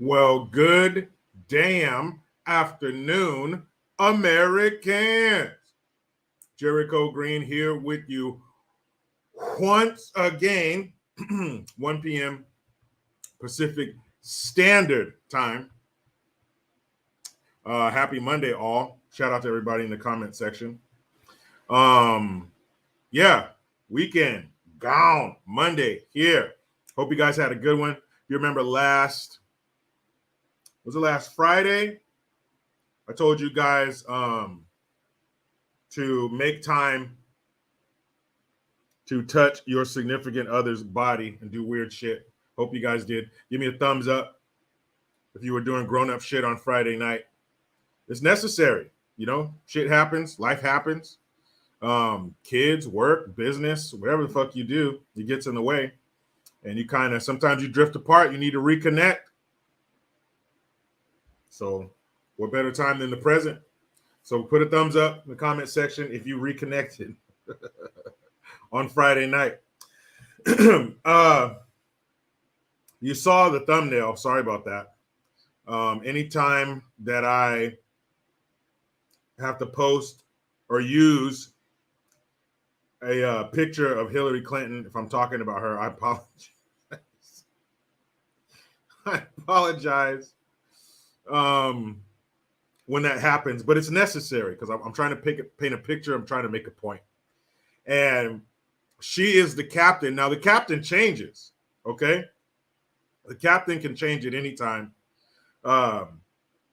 Well, good damn afternoon, Americans. Jericho Green here with you once again, 1 p.m. Pacific Standard Time. Happy Monday, all. Shout out to everybody in the comment section. Yeah, weekend gone. Monday here. Hope you guys had a good one. You remember last Friday? I told you guys to make time to touch your significant other's body and do weird shit. Hope you guys did. Give me a thumbs up if you were doing grown-up shit on Friday night. It's necessary. You know, shit happens. Life happens. Kids, work, business, whatever the fuck you do, it gets in the way. And you kind of, sometimes you drift apart. You need to reconnect. So what better time than the present? So put a thumbs up in the comment section if you reconnected on Friday night. You saw the thumbnail. Sorry about that. Anytime that I have to post or use a picture of Hillary Clinton, if I'm talking about her, I apologize. I apologize when that happens, but it's necessary because I'm trying to paint a picture. I'm trying to make a point. And she is the captain. Now, the captain changes, okay? The captain can change at any time. But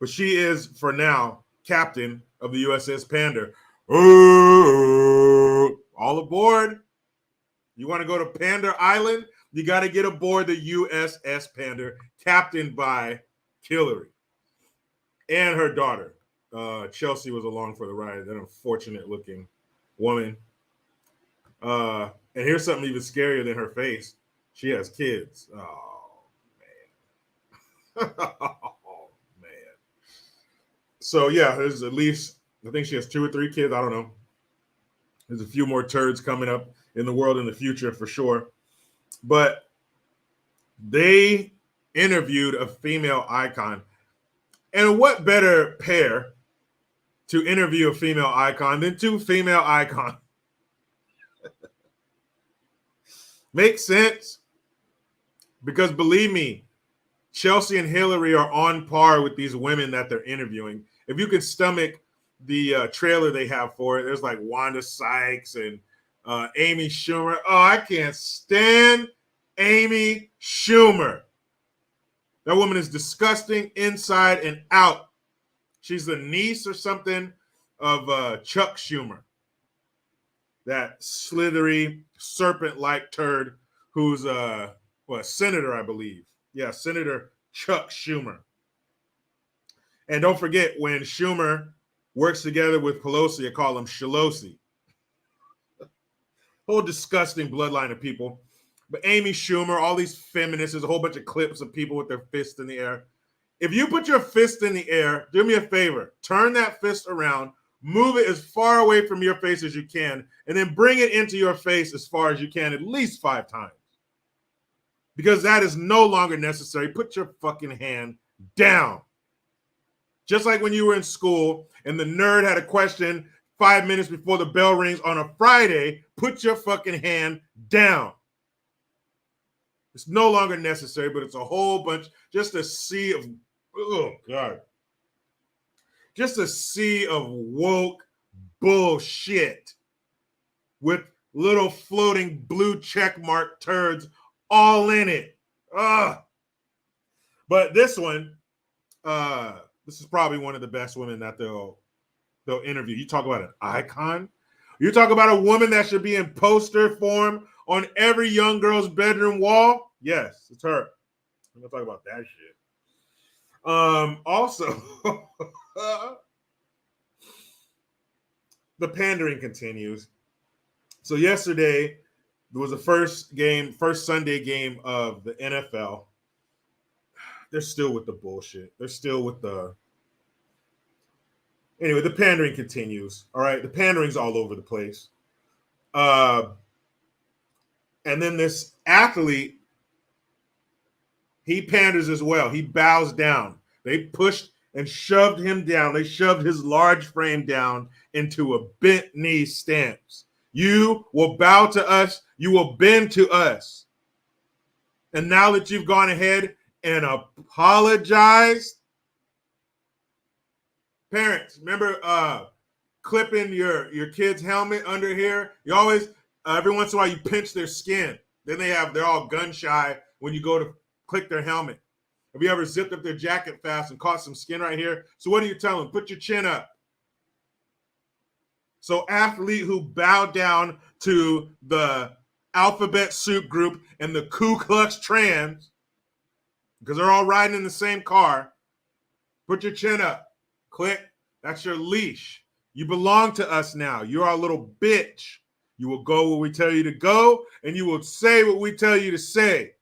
she is, for now, captain of the U.S.S. Pander. All aboard. You want to go to Pander Island? You got to get aboard the U.S.S. Pander, captained by Killary and her daughter. Chelsea was along for the ride, that unfortunate-looking woman. And here's something even scarier than her face. She has kids. Oh, man. Oh, man. So, yeah, there's at least, I think she has 2 or 3 kids. I don't know. There's a few more turds coming up in the world in the future for sure. But they interviewed a female icon. And what better pair to interview a female icon than 2 female icons? Makes sense. Because believe me, Chelsea and Hillary are on par with these women that they're interviewing. If you can stomach the trailer they have for it, there's like Wanda Sykes and Amy Schumer. Oh, I can't stand Amy Schumer. That woman is disgusting inside and out. She's the niece or something of Chuck Schumer. That slithery, serpent-like turd who's a senator, I believe. Yeah, Senator Chuck Schumer. And don't forget, when Schumer works together with Pelosi, I call him Shalosi. Whole disgusting bloodline of people. But Amy Schumer, all these feminists, there's a whole bunch of clips of people with their fists in the air. If you put your fist in the air, do me a favor. Turn that fist around, move it as far away from your face as you can, and then bring it into your face as far as you can at least 5 times. Because that is no longer necessary. Put your fucking hand down. Just like when you were in school and the nerd had a question 5 minutes before the bell rings on a Friday, put your fucking hand down. It's no longer necessary, but it's a whole bunch, just a sea of, oh God. Just a sea of woke bullshit with little floating blue check mark turds all in it. Ugh. But this one, this is probably one of the best women that they'll interview. You talk about an icon. You talk about a woman that should be in poster form on every young girl's bedroom wall. Yes, it's her. I'm gonna talk about that shit. Also, the pandering continues. So yesterday there was the first Sunday game of the NFL. They're still with the bullshit. They're still with the. Anyway, the pandering continues. All right, the pandering's all over the place. And then this athlete He panders as well. He bows down. They pushed and shoved him down. They shoved his large frame down into a bent knee stance. You will bow to us. You will bend to us. And now that you've gone ahead and apologized, parents, remember clipping your kid's helmet under here? You always, every once in a while, you pinch their skin. Then they're all gun shy when you go to click their helmet. Have you ever zipped up their jacket fast and caught some skin right here? So what do you tell them? Put your chin up. So athlete who bowed down to the alphabet soup group and the Ku Klux Klans, because they're all riding in the same car, put your chin up. Click. That's your leash. You belong to us now. You're our little bitch. You will go where we tell you to go, and you will say what we tell you to say.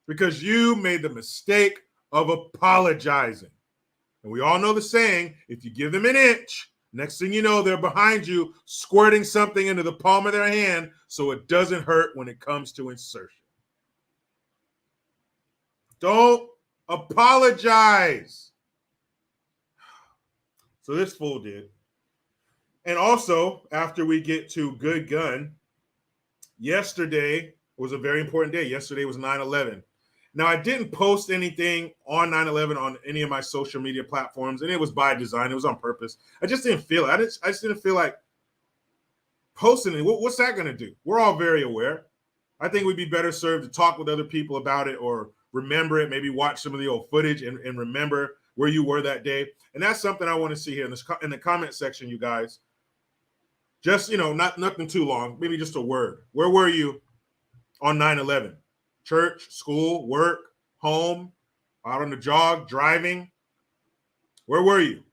Because you made the mistake of apologizing. And we all know the saying, if you give them an inch, next thing you know, they're behind you squirting something into the palm of their hand so it doesn't hurt when it comes to insertion. Don't apologize. So this fool did. And also, after we get to Good Gun, yesterday was a very important day. Yesterday was 9/11. Now, I didn't post anything on 9/11 on any of my social media platforms, and it was by design. It was on purpose. I just didn't feel it. I just didn't feel like posting it. What's that going to do? We're all very aware. I think we'd be better served to talk with other people about it or remember it, maybe watch some of the old footage and remember where you were that day. And that's something I want to see here in the comment section, you guys. Just, nothing too long, maybe just a word. Where were you on 9/11? Church, school, work, home, out on the jog, driving? Where were you?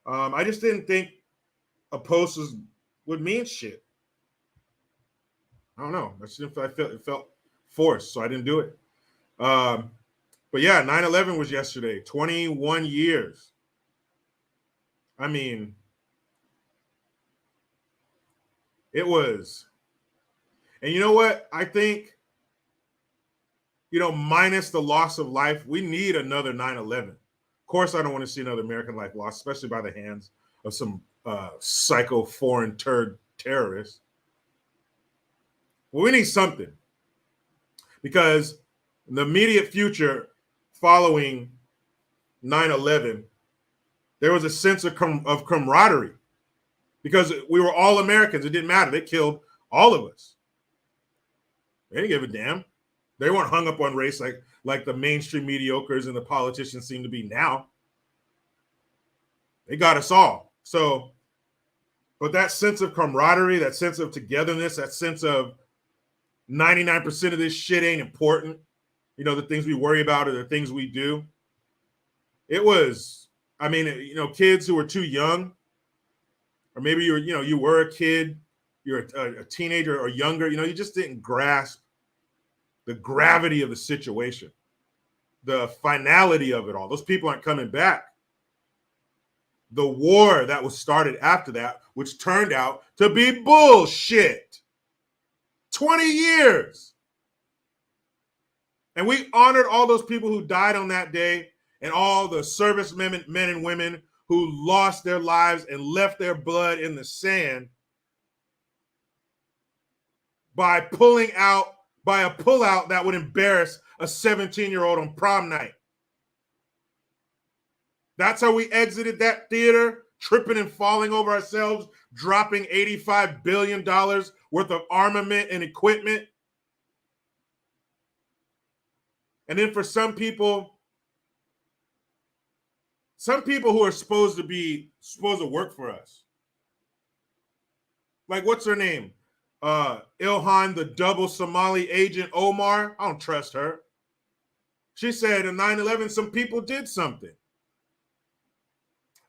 I just didn't think a post would mean shit. I don't know. It felt forced, so I didn't do it. But yeah, 9/11 was yesterday. 21 years. I mean, it was. And you know what? I think, minus the loss of life, we need another 9/11. Of course, I don't want to see another American life lost, especially by the hands of some psycho foreign terrorists. Well, we need something. Because in the immediate future following 9/11, there was a sense of camaraderie. Because we were all Americans. It didn't matter. They killed all of us. They didn't give a damn. They weren't hung up on race like the mainstream mediocres and the politicians seem to be now. They got us all. So, but that sense of camaraderie, that sense of togetherness, that sense of 99% of this shit ain't important. The things we worry about are the things we do. It was, kids who were too young, or maybe you were a kid, you're a teenager or younger, you just didn't grasp the gravity of the situation, the finality of it all. Those people aren't coming back. The war that was started after that, which turned out to be bullshit. 20 years. And we honored all those people who died on that day and all the servicemen, men and women who lost their lives and left their blood in the sand by a pullout that would embarrass a 17-year-old on prom night. That's how we exited that theater, tripping and falling over ourselves, dropping $85 billion worth of armament and equipment. And then for some people who are supposed to work for us. Like, what's her name? Ilhan, the double Somali agent Omar. I don't trust her. She said in 9/11, some people did something.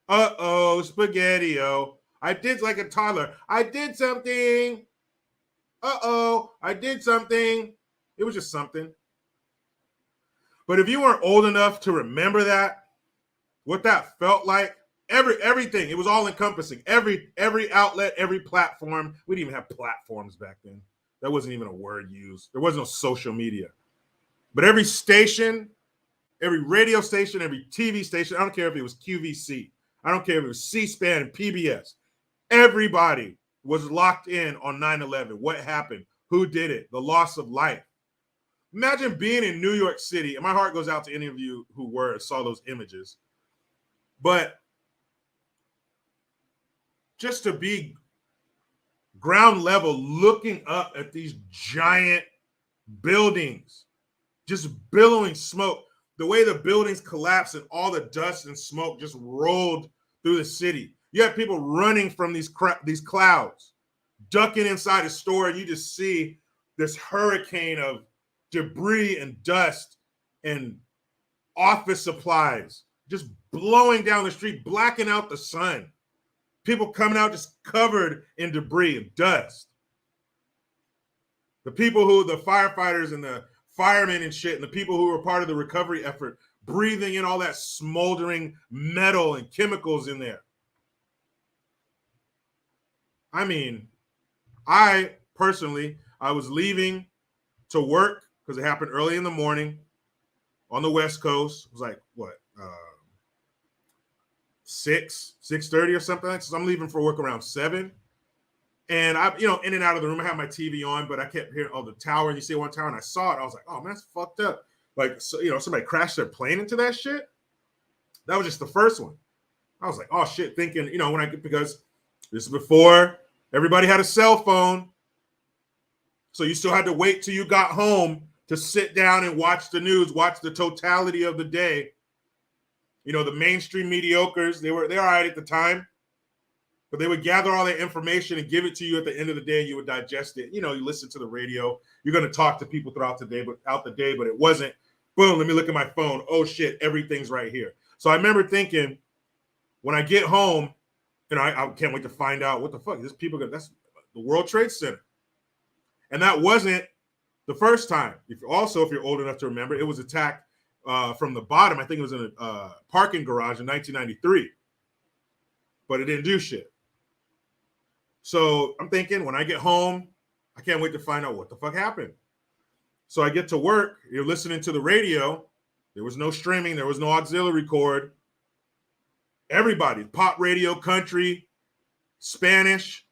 Spaghetti-o. I did like a toddler. I did something. I did something. It was just something. But if you weren't old enough to remember that, what that felt like, everything, it was all encompassing. Every outlet, every platform. We didn't even have platforms back then. That wasn't even a word used. There was no social media. But every station, every radio station, every TV station, I don't care if it was QVC, I don't care if it was C-SPAN and PBS, everybody was locked in on 9/11. What happened? Who did it? The loss of life. Imagine being in New York City, and my heart goes out to any of you who saw those images. But just to be ground level, looking up at these giant buildings, just billowing smoke, the way the buildings collapsed and all the dust and smoke just rolled through the city. You have people running from these clouds, ducking inside a store, and you just see this hurricane of debris and dust and office supplies just blowing down the street, blacking out the sun. People coming out just covered in debris and dust. The firefighters and the firemen and shit, and the people who were part of the recovery effort, breathing in all that smoldering metal and chemicals in there. I mean, I was leaving to work because it happened early in the morning on the West Coast. It was like, 6:30 or something like that. So I'm leaving for work around 7. And I, in and out of the room, I had my TV on, but I kept hearing, the tower, and you see one tower, and I saw it. I was like, oh, man, that's fucked up. Like, so, somebody crashed their plane into that shit. That was just the first one. I was like, oh, shit, thinking, because this is before everybody had a cell phone. So you still had to wait till you got home to sit down and watch the news, watch the totality of the day. The mainstream mediocres, they're all right at the time, but they would gather all that information and give it to you at the end of the day. You would digest it. You listen to the radio. You're going to talk to people throughout the day, but it wasn't, boom, let me look at my phone. Oh, shit, everything's right here. So I remember thinking, when I get home, I can't wait to find out what the fuck is this that's the World Trade Center. And that wasn't the first time. If you're old enough to remember, it was attacked from the bottom. I think it was in a parking garage in 1993, but it didn't do shit. So I'm thinking, when I get home, I can't wait to find out what the fuck happened. So I get to work. You're listening to the radio. There was no streaming. There was no auxiliary cord. Everybody, pop radio, country, Spanish,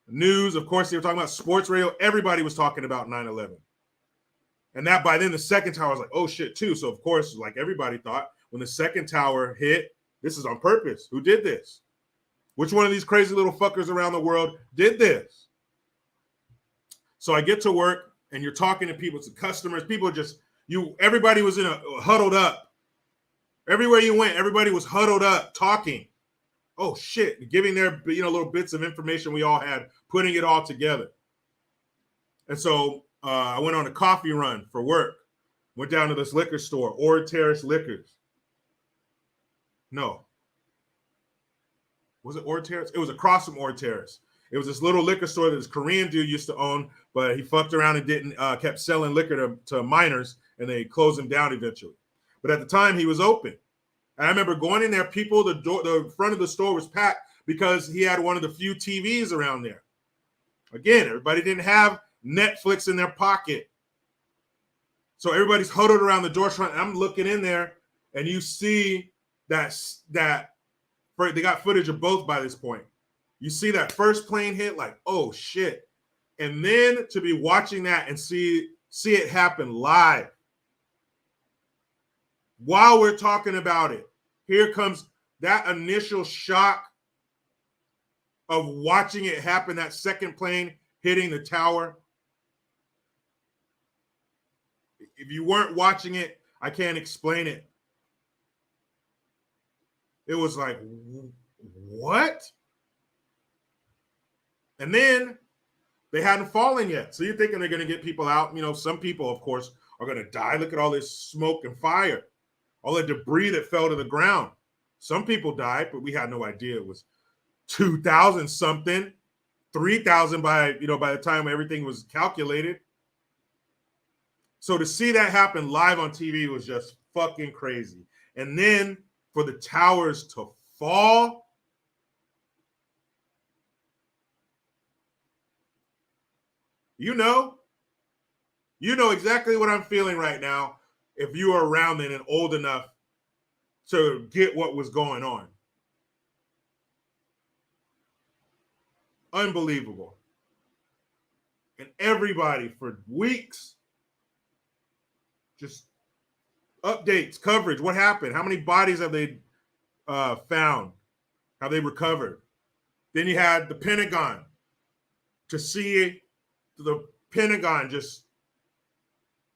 news. Of course, they were talking about sports radio. Everybody was talking about 9/11. And that by then, the second tower was like, oh, shit, too. So, of course, like everybody thought, when the second tower hit, this is on purpose. Who did this? Which one of these crazy little fuckers around the world did this? So I get to work, and you're talking to people, to customers. Everybody was huddled up. Everywhere you went, everybody was huddled up, talking. Oh, shit, giving their little bits of information we all had, putting it all together. And so I went on a coffee run for work. Went down to this liquor store, Ord Terrace Liquors. No. Was it Ord Terrace? It was across from Ord Terrace. It was this little liquor store that this Korean dude used to own, but he fucked around and didn't kept selling liquor to minors, and they closed him down eventually. But at the time, he was open. And I remember going in there, the front of the store was packed because he had one of the few TVs around there. Again, everybody didn't have Netflix in their pocket. So everybody's huddled around the door front. And I'm looking in there, and you see that they got footage of both by this point. You see that first plane hit, like, oh shit. And then to be watching that and see it happen live. While we're talking about it, here comes that initial shock of watching it happen, that second plane hitting the tower. If you weren't watching it, I can't explain it. It was like, what? And then they hadn't fallen yet. So you're thinking they're going to get people out. Some people, of course, are going to die. Look at all this smoke and fire, all the debris that fell to the ground. Some people died, but we had no idea it was 2,000 something, 3,000 by the time everything was calculated. So to see that happen live on TV was just fucking crazy. And then for the towers to fall, you know exactly what I'm feeling right now if you were around then and old enough to get what was going on. Unbelievable. And everybody for weeks, just updates, coverage. What happened? How many bodies have they found? Have they recovered? Then you had the Pentagon. To see the Pentagon just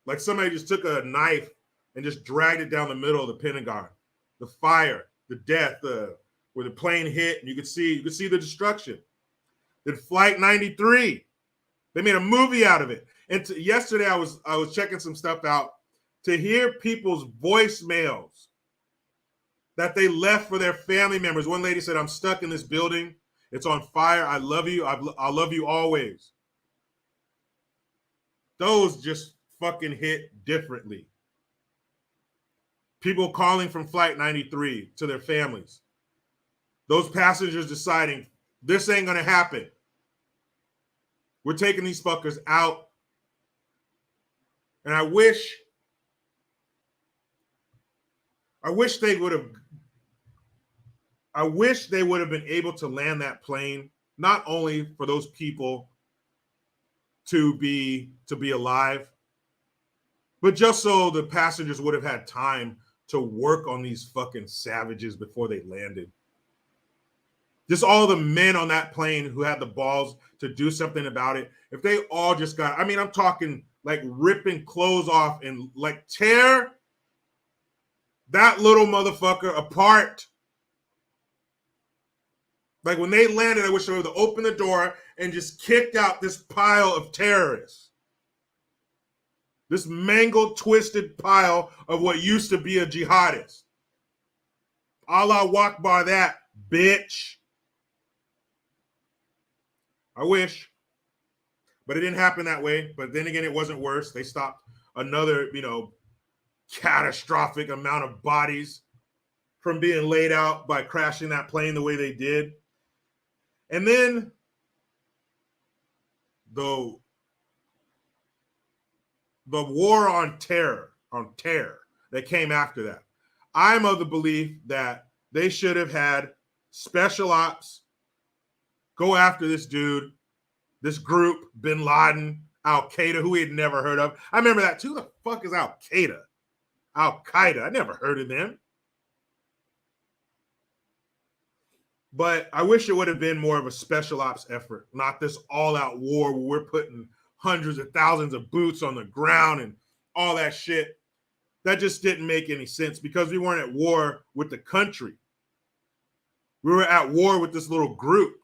like somebody just took a knife and just dragged it down the middle of the Pentagon. The fire, the death, where the plane hit, and you could see the destruction. Then Flight 93, they made a movie out of it. And yesterday I was checking some stuff out to hear people's voicemails that they left for their family members. One lady said, "I'm stuck in this building. It's on fire. I love you. I'll love you always." Those just fucking hit differently. People calling from Flight 93 to their families. Those passengers deciding, this ain't going to happen. We're taking these fuckers out. And I wish they would have been able to land that plane, not only for those people to be alive, but just so the passengers would have had time to work on these fucking savages before they landed. Just all the men on that plane who had the balls to do something about it. If they all just got, I'm talking like ripping clothes off and like tear that little motherfucker apart. Like when they landed, I wish they would have opened the door and just kicked out this pile of terrorists. This mangled, twisted pile of what used to be a jihadist. Allah Akbar that, bitch. I wish. But it didn't happen that way. But then again, it wasn't worse. They stopped another, catastrophic amount of bodies from being laid out by crashing that plane the way they did. And then the war on terror that came after that. I'm of the belief that they should have had special ops go after this dude, this group, Bin Laden, Al-Qaeda, who we had never heard of. I remember that too. Who the fuck is Al-Qaeda? Al-Qaeda. I never heard of them. But I wish it would have been more of a special ops effort, not this all-out war where we're putting hundreds of thousands of boots on the ground and all that shit. That just didn't make any sense because we weren't at war with the country. We were at war with this little group.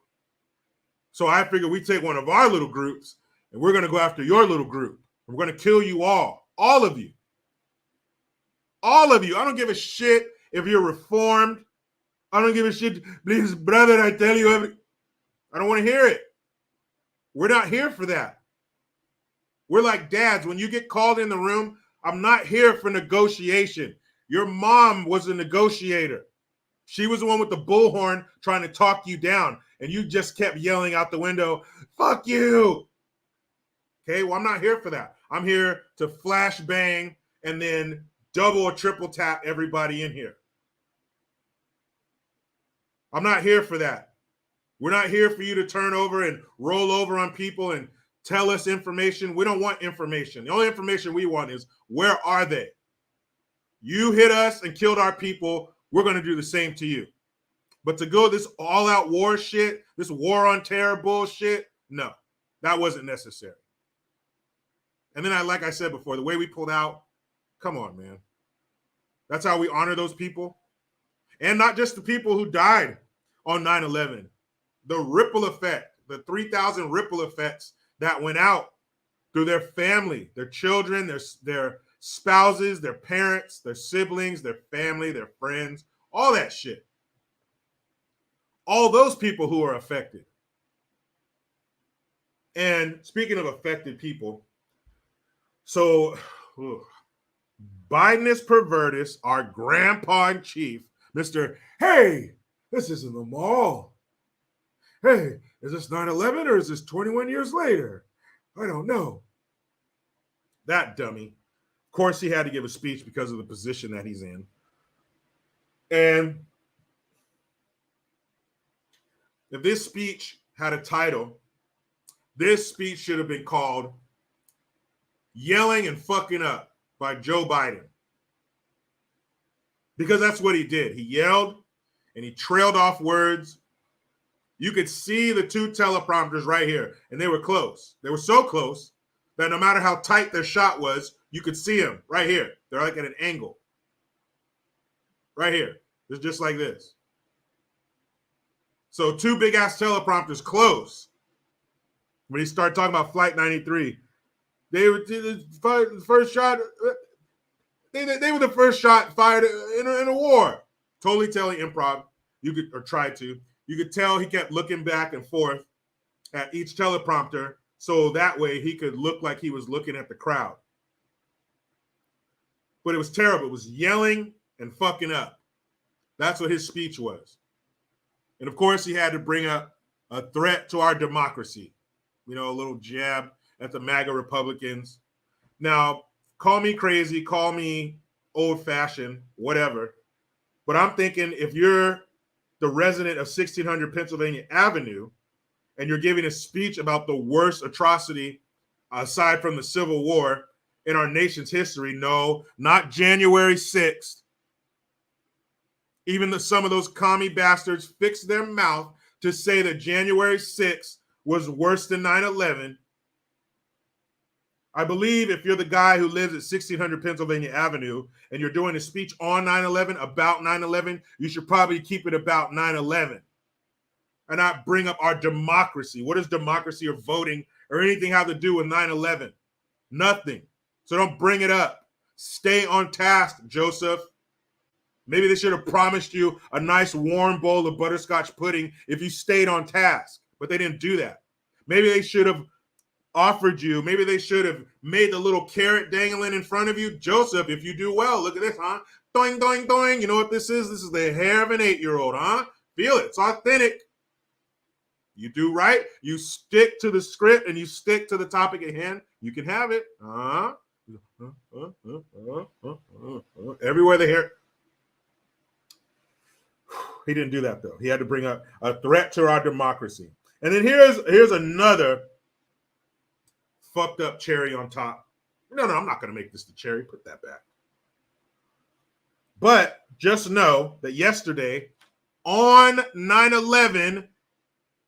So I figured we'd take one of our little groups and we're going to go after your little group. We're going to kill you all of you. All of you. I don't give a shit if you're reformed. I don't give a shit. Please, brother, I tell you, I don't want to hear it. We're not here for that. We're like dads. When you get called in the room, I'm not here for negotiation. Your mom was a negotiator. She was the one with the bullhorn trying to talk you down, and you just kept yelling out the window, "Fuck you." Okay, well, I'm not here for that. I'm here to flash bang and then double or triple tap everybody in here. I'm not here for that. We're not here for you to turn over and roll over on people and tell us information. We don't want information. The only information we want is, where are they? You hit us and killed our people. We're going to do the same to you. But to go this all-out war shit, this war on terror bullshit, no, that wasn't necessary. And then, like I said before, the way we pulled out, come on, man. That's how we honor those people. And not just the people who died on 9/11. The ripple effect, the 3,000 ripple effects that went out through their family, their children, their spouses, their parents, their siblings, their family, their friends, all that shit. All those people who are affected. And speaking of affected people, so Bidenus Pervertus, our grandpa in chief, Mr. Hey, this isn't the mall. Hey, is this 9/11 or is this 21 years later? I don't know. That dummy Of course, he had to give a speech because of the position that he's in. And if this speech had a title, this speech should have been called Yelling and Fucking Up by Joe Biden. Because that's what he did. He yelled and he trailed off words. You could see the two teleprompters right here, and they were close. They were so close that no matter how tight their shot was, you could see them right here. They're like at an angle. Right here. It's just like this. So two big-ass teleprompters close. When he started talking about Flight 93, they were the first shot. They were the first shot fired in a war. Totally telling improv. You could, or tried to. You could tell he kept looking back and forth at each teleprompter, so that way he could look like he was looking at the crowd. But it was terrible. It was yelling and fucking up. That's what his speech was. And of course, he had to bring up a threat to our democracy. You know, a little jab at the MAGA Republicans. Now, call me crazy, call me old-fashioned, whatever. But I'm thinking if you're the resident of 1600 Pennsylvania Avenue and you're giving a speech about the worst atrocity aside from the Civil War in our nation's history, no, not January 6th. Even some of those commie bastards fixed their mouth to say that January 6th was worse than 9/11. I believe if you're the guy who lives at 1600 Pennsylvania Avenue and you're doing a speech on 9/11, about 9/11, you should probably keep it about 9/11 and not bring up our democracy. What does democracy or voting or anything have to do with 9/11? Nothing. So don't bring it up. Stay on task, Joseph. Maybe they should have promised you a nice warm bowl of butterscotch pudding if you stayed on task, but they didn't do that. Maybe they should have offered you, maybe they should have made the little carrot dangling in front of you. Joseph, if you do well, look at this, huh? Doing, doing, doing. You know what this is? This is the hair of an 8-year-old, huh? Feel it. It's authentic. You do right. You stick to the script and you stick to the topic at hand. You can have it. Everywhere the hair. He didn't do that, though. He had to bring up a threat to our democracy. And then here's another fucked up cherry on top. No, I'm not going to make this the cherry. Put that back. But just know that yesterday on 9/11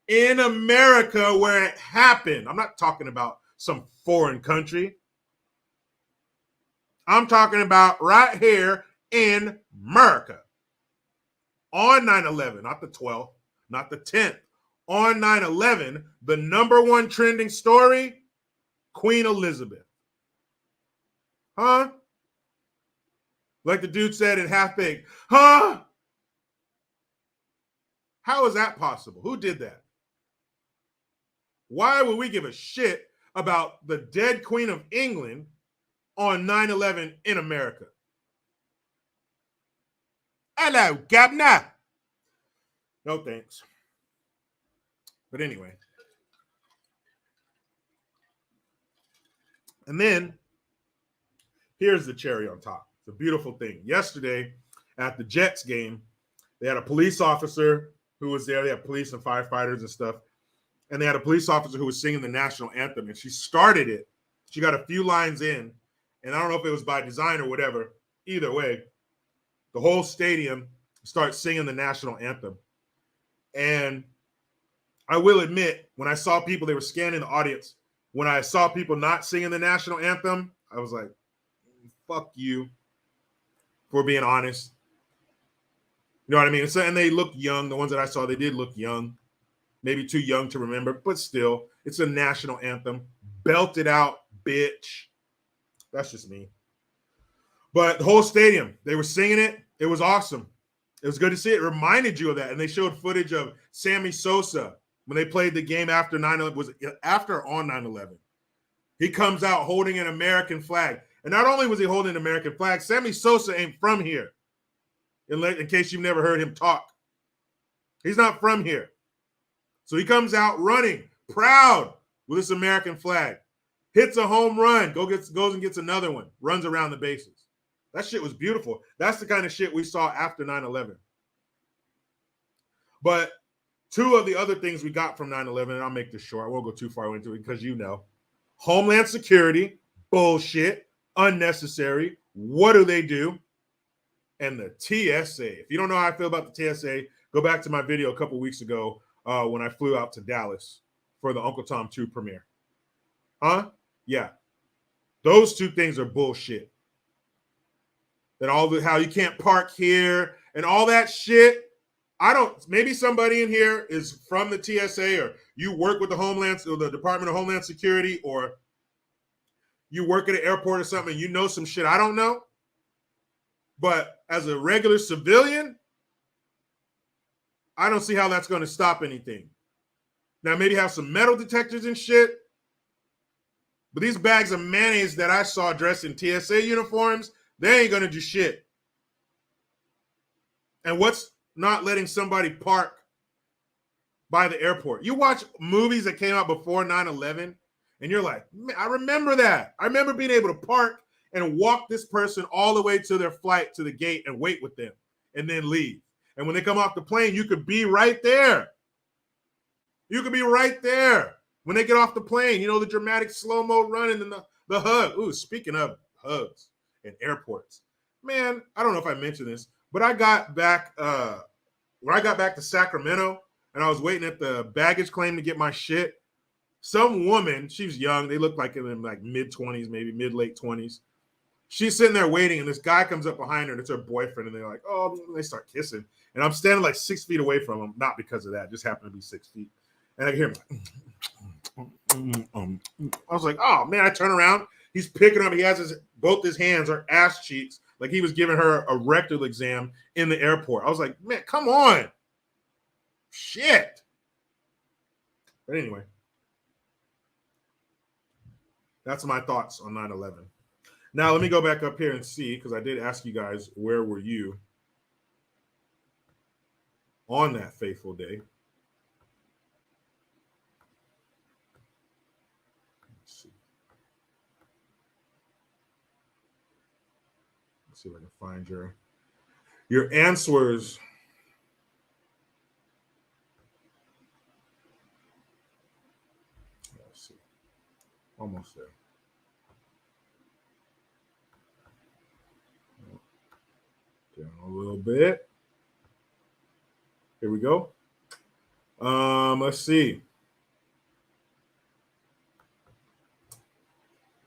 in America where it happened, I'm not talking about some foreign country. I'm talking about right here in America. On 9/11, not the 12th, not the 10th. On 9/11, the number one trending story, Queen Elizabeth. Huh? Like the dude said in Half Baked. Huh? How is that possible? Who did that? Why would we give a shit about the dead Queen of England on 9/11 in America? Hello, Governor. No thanks. But anyway. And then here's the cherry on top. It's a beautiful thing. Yesterday at the Jets game, they had a police officer who was there. They had police and firefighters and stuff. And they had a police officer who was singing the national anthem. And she started it. She got a few lines in. And I don't know if it was by design or whatever. Either way, the whole stadium starts singing the national anthem. And I will admit, when I saw people, they were scanning the audience. When I saw people not singing the national anthem, I was like, fuck you, for being honest. You know what I mean? So, and they look young. The ones that I saw, they did look young. Maybe too young to remember, but still, it's a national anthem. Belt it out, bitch. That's just me. But the whole stadium, they were singing it. It was awesome. It was good to see it. It reminded you of that. And they showed footage of Sammy Sosa when they played the game after 9/11, was after or on 9/11. He comes out holding an American flag. And not only was he holding an American flag, Sammy Sosa ain't from here. In case you've never heard him talk. He's not from here. So he comes out running, proud with this American flag. hits a home run, goes and gets another one, runs around the bases. That shit was beautiful. That's the kind of shit we saw after 9/11. But two of the other things we got from 9/11, and I'll make this short. I won't go too far into it because Homeland Security, bullshit, unnecessary. What do? And the TSA. If you don't know how I feel about the TSA, go back to my video a couple weeks ago when I flew out to Dallas for the Uncle Tom 2 premiere. Huh? Yeah. Those two things are bullshit. And how you can't park here and all that shit. Maybe somebody in here is from the TSA, or you work with the Department of Homeland Security, or you work at an airport or something, and you know some shit I don't know. But as a regular civilian, I don't see how that's going to stop anything. Now, maybe have some metal detectors and shit. But these bags of mayonnaise that I saw dressed in TSA uniforms, they ain't going to do shit. And what's not letting somebody park by the airport? You watch movies that came out before 9/11, and you're like, man, I remember that. I remember being able to park and walk this person all the way to their flight to the gate and wait with them and then leave. And when they come off the plane, you could be right there. You could be right there. When they get off the plane, the dramatic slow-mo running and the hug. Ooh, speaking of hugs and airports. Man, I don't know if I mentioned this, but I got back, when I got back to Sacramento and I was waiting at the baggage claim to get my shit, some woman, she was young, they looked like in like mid-20s, maybe mid-late 20s. She's sitting there waiting, and this guy comes up behind her, and it's her boyfriend, and they're like, oh, they start kissing. And I'm standing like 6 feet away from him, not because of that, just happened to be 6 feet. And I hear him I was like, oh, man, I turn around. He's picking up. He has both his hands are ass cheeks, like he was giving her a rectal exam in the airport. I was like, man, come on. Shit. But anyway, that's my thoughts on 9/11. Now, let me go back up here and see, because I did ask you guys, where were you on that fateful day? Let's see if I can find your answers. Let's see. Almost there. Down a little bit. Here we go. Let's see.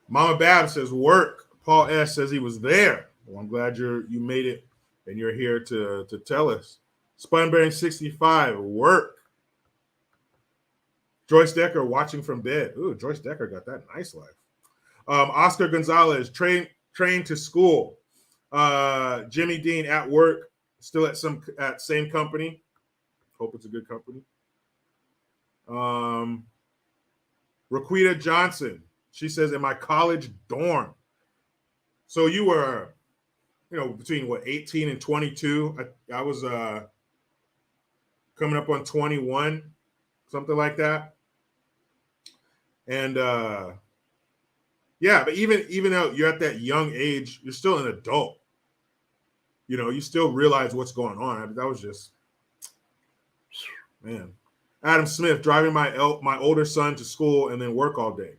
Mama Bab says work. Paul S says he was there. Well, I'm glad you made it and you're here to tell us. Spunbearing 65, work. Joyce Decker watching from bed. Ooh, Joyce Decker got that nice life. Oscar Gonzalez, train to school. Jimmy Dean at work, still at same company. Hope it's a good company. Raquita Johnson, she says, in my college dorm. So you were, between 18 and 22. I was coming up on 21, something like that. And yeah, but even though you're at that young age, you're still an adult. You still realize what's going on. That was just, man. Adam Smith, driving my older son to school and then work all day.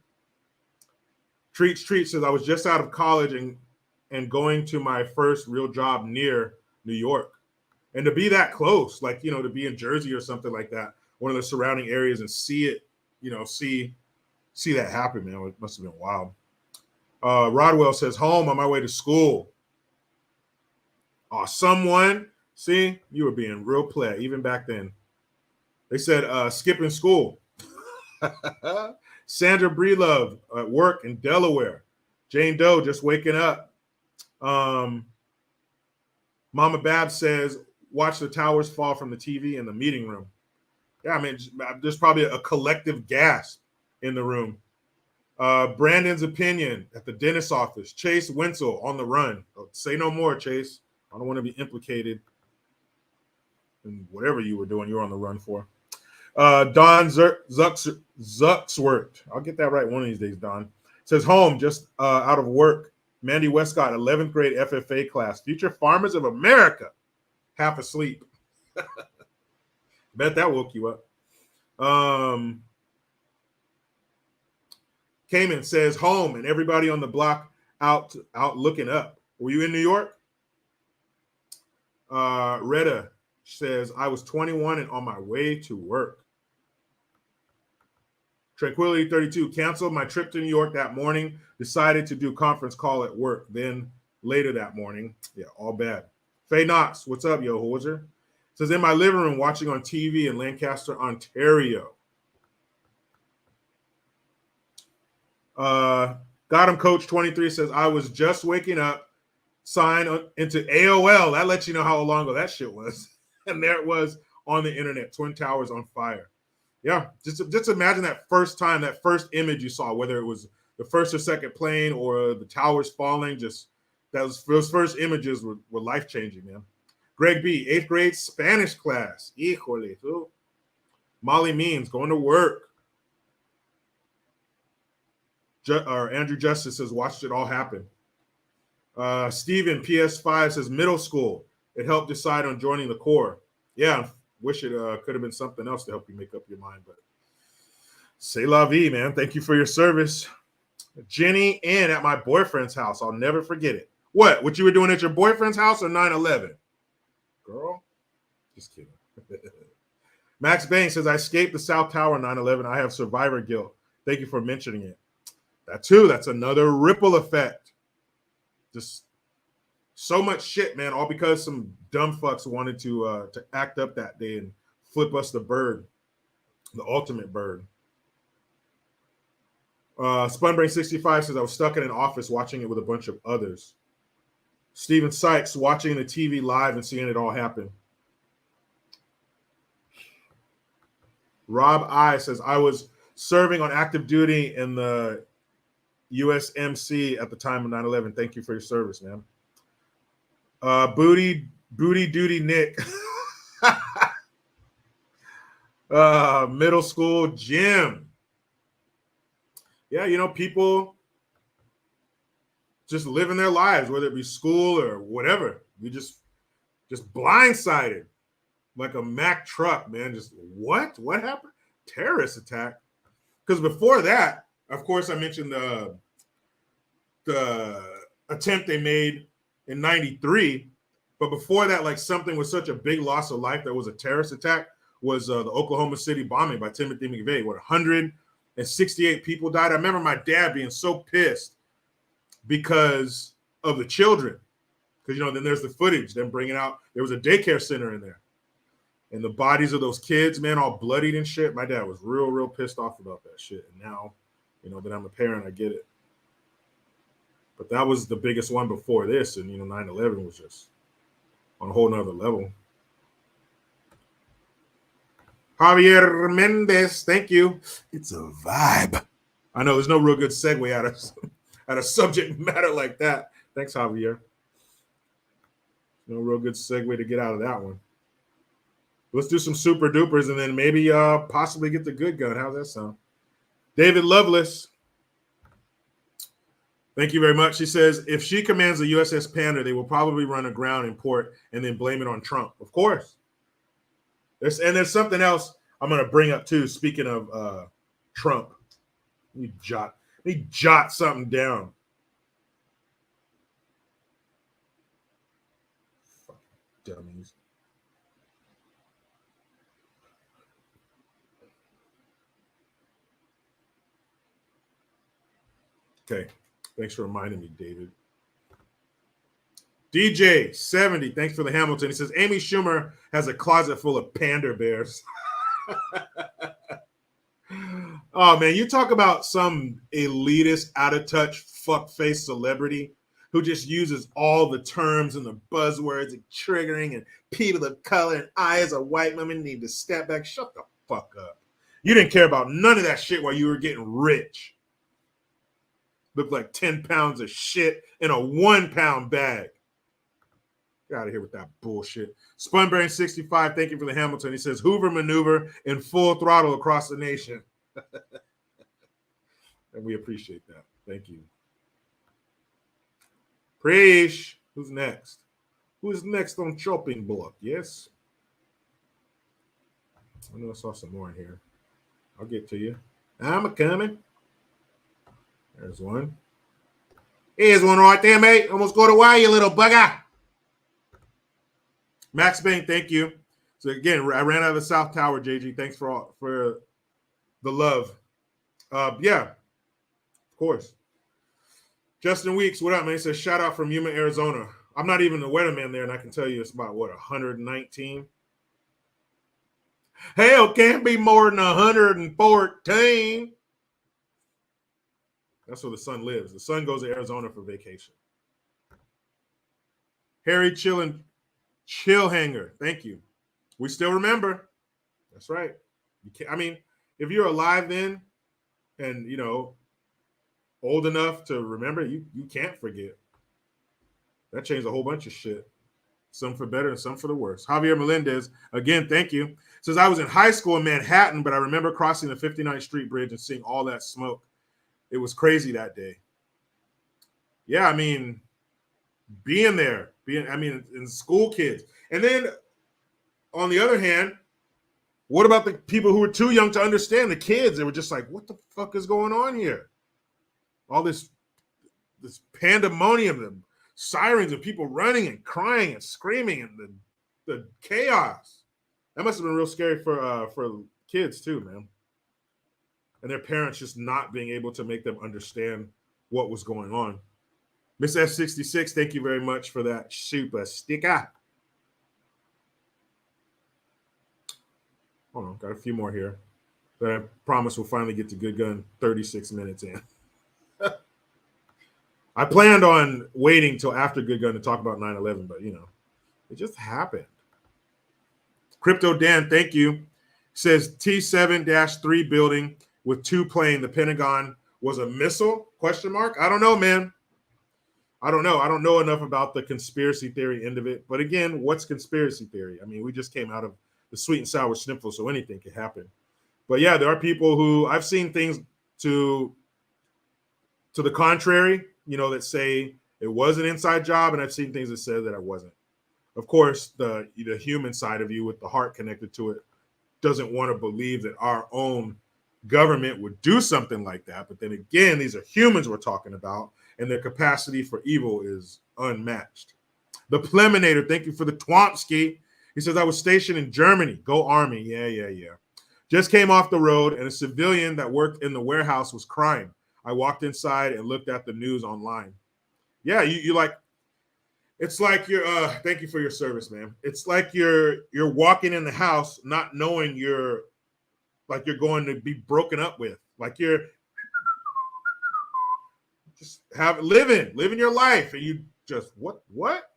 Treats says, I was just out of college and going to my first real job near New York. And to be that close, like, to be in Jersey or something like that, one of the surrounding areas, and see it, see that happen, man. It must have been wild. Rodwell says, home on my way to school. Oh, someone, see, you were being real play, even back then. They said, skipping school. Sandra Breelove at work in Delaware. Jane Doe just waking up. Mama Bab says, watch the towers fall from the TV in the meeting room. Yeah, I mean, there's probably a collective gasp in the room. Brandon's opinion at the dentist's office. Chase Winsel on the run. Say no more, Chase. I don't want to be implicated in whatever you were doing. You're on the run for. Don Zuxworth. I'll get that right one of these days, Don. Says home, just out of work. Mandy Westcott, 11th grade FFA class. Future farmers of America. Half asleep. Bet that woke you up. Cayman says home and everybody on the block out looking up. Were you in New York? Retta says I was 21 and on my way to work. Tranquility 32 canceled my trip to New York that morning. Decided to do conference call at work. Then later that morning, yeah, all bad. Faye Knox, what's up, yo hoser? Says in my living room watching on TV in Lancaster, Ontario. Got him coach 23 says I was just waking up, signed into AOL. That lets you know how long ago that shit was. And there it was on the internet, Twin Towers on fire. Yeah, just imagine that first time, that first image you saw, whether it was the first or second plane or the towers falling. Just those first images were life-changing, man. Greg B, 8th grade Spanish class. Híjole, tú. Molly Means, going to work. Andrew Justice says, watched it all happen. Steven, PS5, says middle school. It helped decide on joining the Corps. Yeah, wish it could have been something else to help you make up your mind, but c'est la vie, man. Thank you for your service. Jenny in at my boyfriend's house. I'll never forget it. What you were doing at your boyfriend's house or 9/11? Girl, just kidding. Max Banks says, I escaped the South Tower 9/11. I have survivor guilt. Thank you for mentioning it. That too, that's another ripple effect. Just so much shit, man, all because some dumb fucks wanted to act up that day and flip us the bird, the ultimate bird. Spunbrain65 says, I was stuck in an office watching it with a bunch of others. Steven Sykes, watching the TV live and seeing it all happen. Rob I says, I was serving on active duty in the U.S.MC at the time of 9/11. Thank you for your service, man. Booty Duty Nick. Middle school gym. Yeah, you know, people just living their lives, whether it be school or whatever. We just blindsided like a Mack truck, man. Just what happened? Terrorist attack. Because before that, of course, I mentioned the attempt they made in 93. But before that, like something with such a big loss of life that was a terrorist attack was the Oklahoma City bombing by Timothy McVeigh. What, 168 people died? I remember my dad being so pissed because of the children. Because, you know, then there's the footage, them bringing out, there was a daycare center in there. And the bodies of those kids, man, all bloodied and shit. My dad was real pissed off about that shit. And now, you know, that I'm a parent, I get it. But that was the biggest one before this. And, you know, 9/11 was just on a whole nother level. Javier Mendez, thank you. It's a vibe. I know there's no real good segue out of subject matter like that. Thanks, Javier. No real good segue to get out of that one. Let's do some super dupers and then maybe possibly get the good gun. How's that sound? David Lovelace. Thank you very much. She says, if she commands the U.S.S. Pander, they will probably run aground in port and then blame it on Trump. Of course. There's something else I'm going to bring up too. Speaking of Trump, let me jot something down. Fucking dummies. Okay. Thanks for reminding me, David. DJ 70, thanks for the Hamilton. He says, Amy Schumer has a closet full of Pander bears. Oh, man, you talk about some elitist, out-of-touch, fuck-face celebrity who just uses all the terms and the buzzwords and triggering and people of color and I as a white woman need to step back. Shut the fuck up. You didn't care about none of that shit while you were getting rich. Looked like 10 pounds of shit in a 1 pound bag. Get out of here with that bullshit. Spunbrain65, thank you for the Hamilton. He says, Hoover maneuver in full throttle across the nation. And we appreciate that. Thank you. Preach. Who's next? Who's next on chopping block? Yes. I know I saw some more in here. I'll get to you. I'm a coming. There's one. Here's one right there, mate. Almost got away, you little bugger. Max Bain, thank you. So again, I ran out of the South Tower, JG. Thanks for the love. Yeah, of course. Justin Weeks, what up, man? He says, shout out from Yuma, Arizona. I'm not even the weatherman there, and I can tell you it's about, 119? Hell, can't be more than 114. That's where the son lives. The son goes to Arizona for vacation. Harry Chillhanger, thank you. We still remember. That's right. If you're alive then and, old enough to remember, you can't forget. That changed a whole bunch of shit. Some for better and some for the worse. Javier Melendez, again, thank you. Says, I was in high school in Manhattan, but I remember crossing the 59th Street Bridge and seeing all that smoke. It was crazy that day. Yeah, being there, in school kids. And then on the other hand, what about the people who were too young to understand? The kids, they were just like, what the fuck is going on here? All this pandemonium, the sirens and people running and crying and screaming and the chaos. That must have been real scary for kids too, man. And their parents just not being able to make them understand what was going on. Miss F66, thank you very much for that super sticker. Hold on, got a few more here that I promise we'll finally get to Good Gun 36 minutes in. I planned on waiting till after Good Gun to talk about 9/11, but it just happened. Crypto Dan, thank you. Says T7-3 building with 2 plane. The Pentagon was a missile? ? I don't know, man. I don't know. I don't know enough about the conspiracy theory end of it. But again, what's conspiracy theory? We just came out of the sweet and sour sniffle, so anything could happen. But yeah, there are people who I've seen things to the contrary, that say it was an inside job, and I've seen things that said that it wasn't. Of course, the human side of you with the heart connected to it doesn't want to believe that our own government would do something like that. But then again, these are humans we're talking about, and their capacity for evil is unmatched. The Pleminator, thank you for the Twomsky. He says, I was stationed in Germany. Go Army. Yeah. Just came off the road, and a civilian that worked in the warehouse was crying. I walked inside and looked at the news online. Yeah, you like, it's like you're, thank you for your service, man. It's like you're walking in the house not knowing you're going to be broken up with. Like you're just living your life, and you just, what?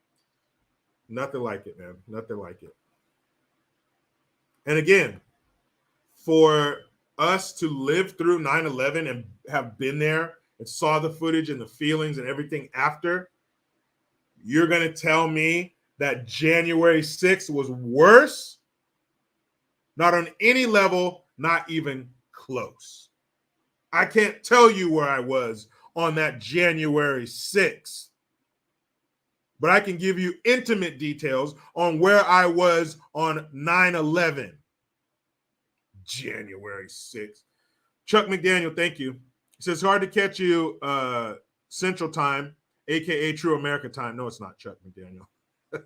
Nothing like it, man. Nothing like it. And again, for us to live through 9/11 and have been there and saw the footage and the feelings and everything after, you're going to tell me that January 6th was worse? Not on any level, not even close. I can't tell you where I was on that January 6th, but I can give you intimate details on where I was on 9/11. January 6th. Chuck McDaniel, thank you. He says, hard to catch you Central Time, aka True America Time. No, it's not, Chuck McDaniel.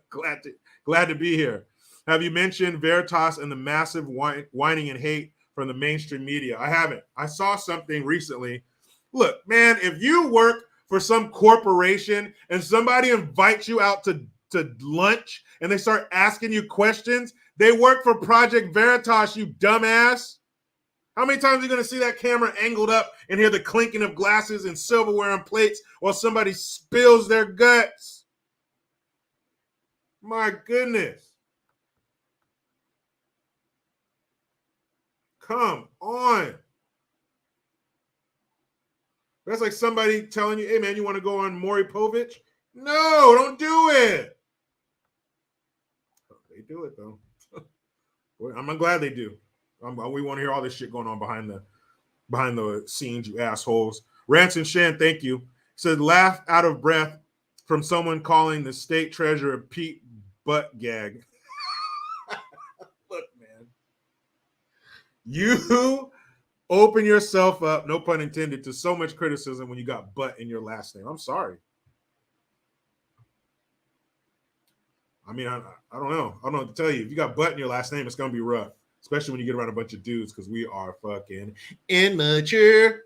glad to be here. Have you mentioned Veritas and the massive whining and hate from the mainstream media? I haven't. I saw something recently. Look, man, if you work for some corporation and somebody invites you out to lunch and they start asking you questions, they work for Project Veritas, you dumbass. How many times are you going to see that camera angled up and hear the clinking of glasses and silverware and plates while somebody spills their guts? My goodness. Come on. That's like somebody telling you, hey, man, you want to go on Maury Povich? No, don't do it. They do it, though. I'm glad they do. We want to hear all this shit going on behind the scenes, you assholes. Ranson Shan, thank you. Said laugh out of breath from someone calling the state treasurer Pete Butt Gag. Look, man. You open yourself up, no pun intended, to so much criticism when you got butt in your last name. I'm sorry. I mean, I don't know. I don't know what to tell you. If you got butt in your last name, it's going to be rough, especially when you get around a bunch of dudes because we are fucking immature.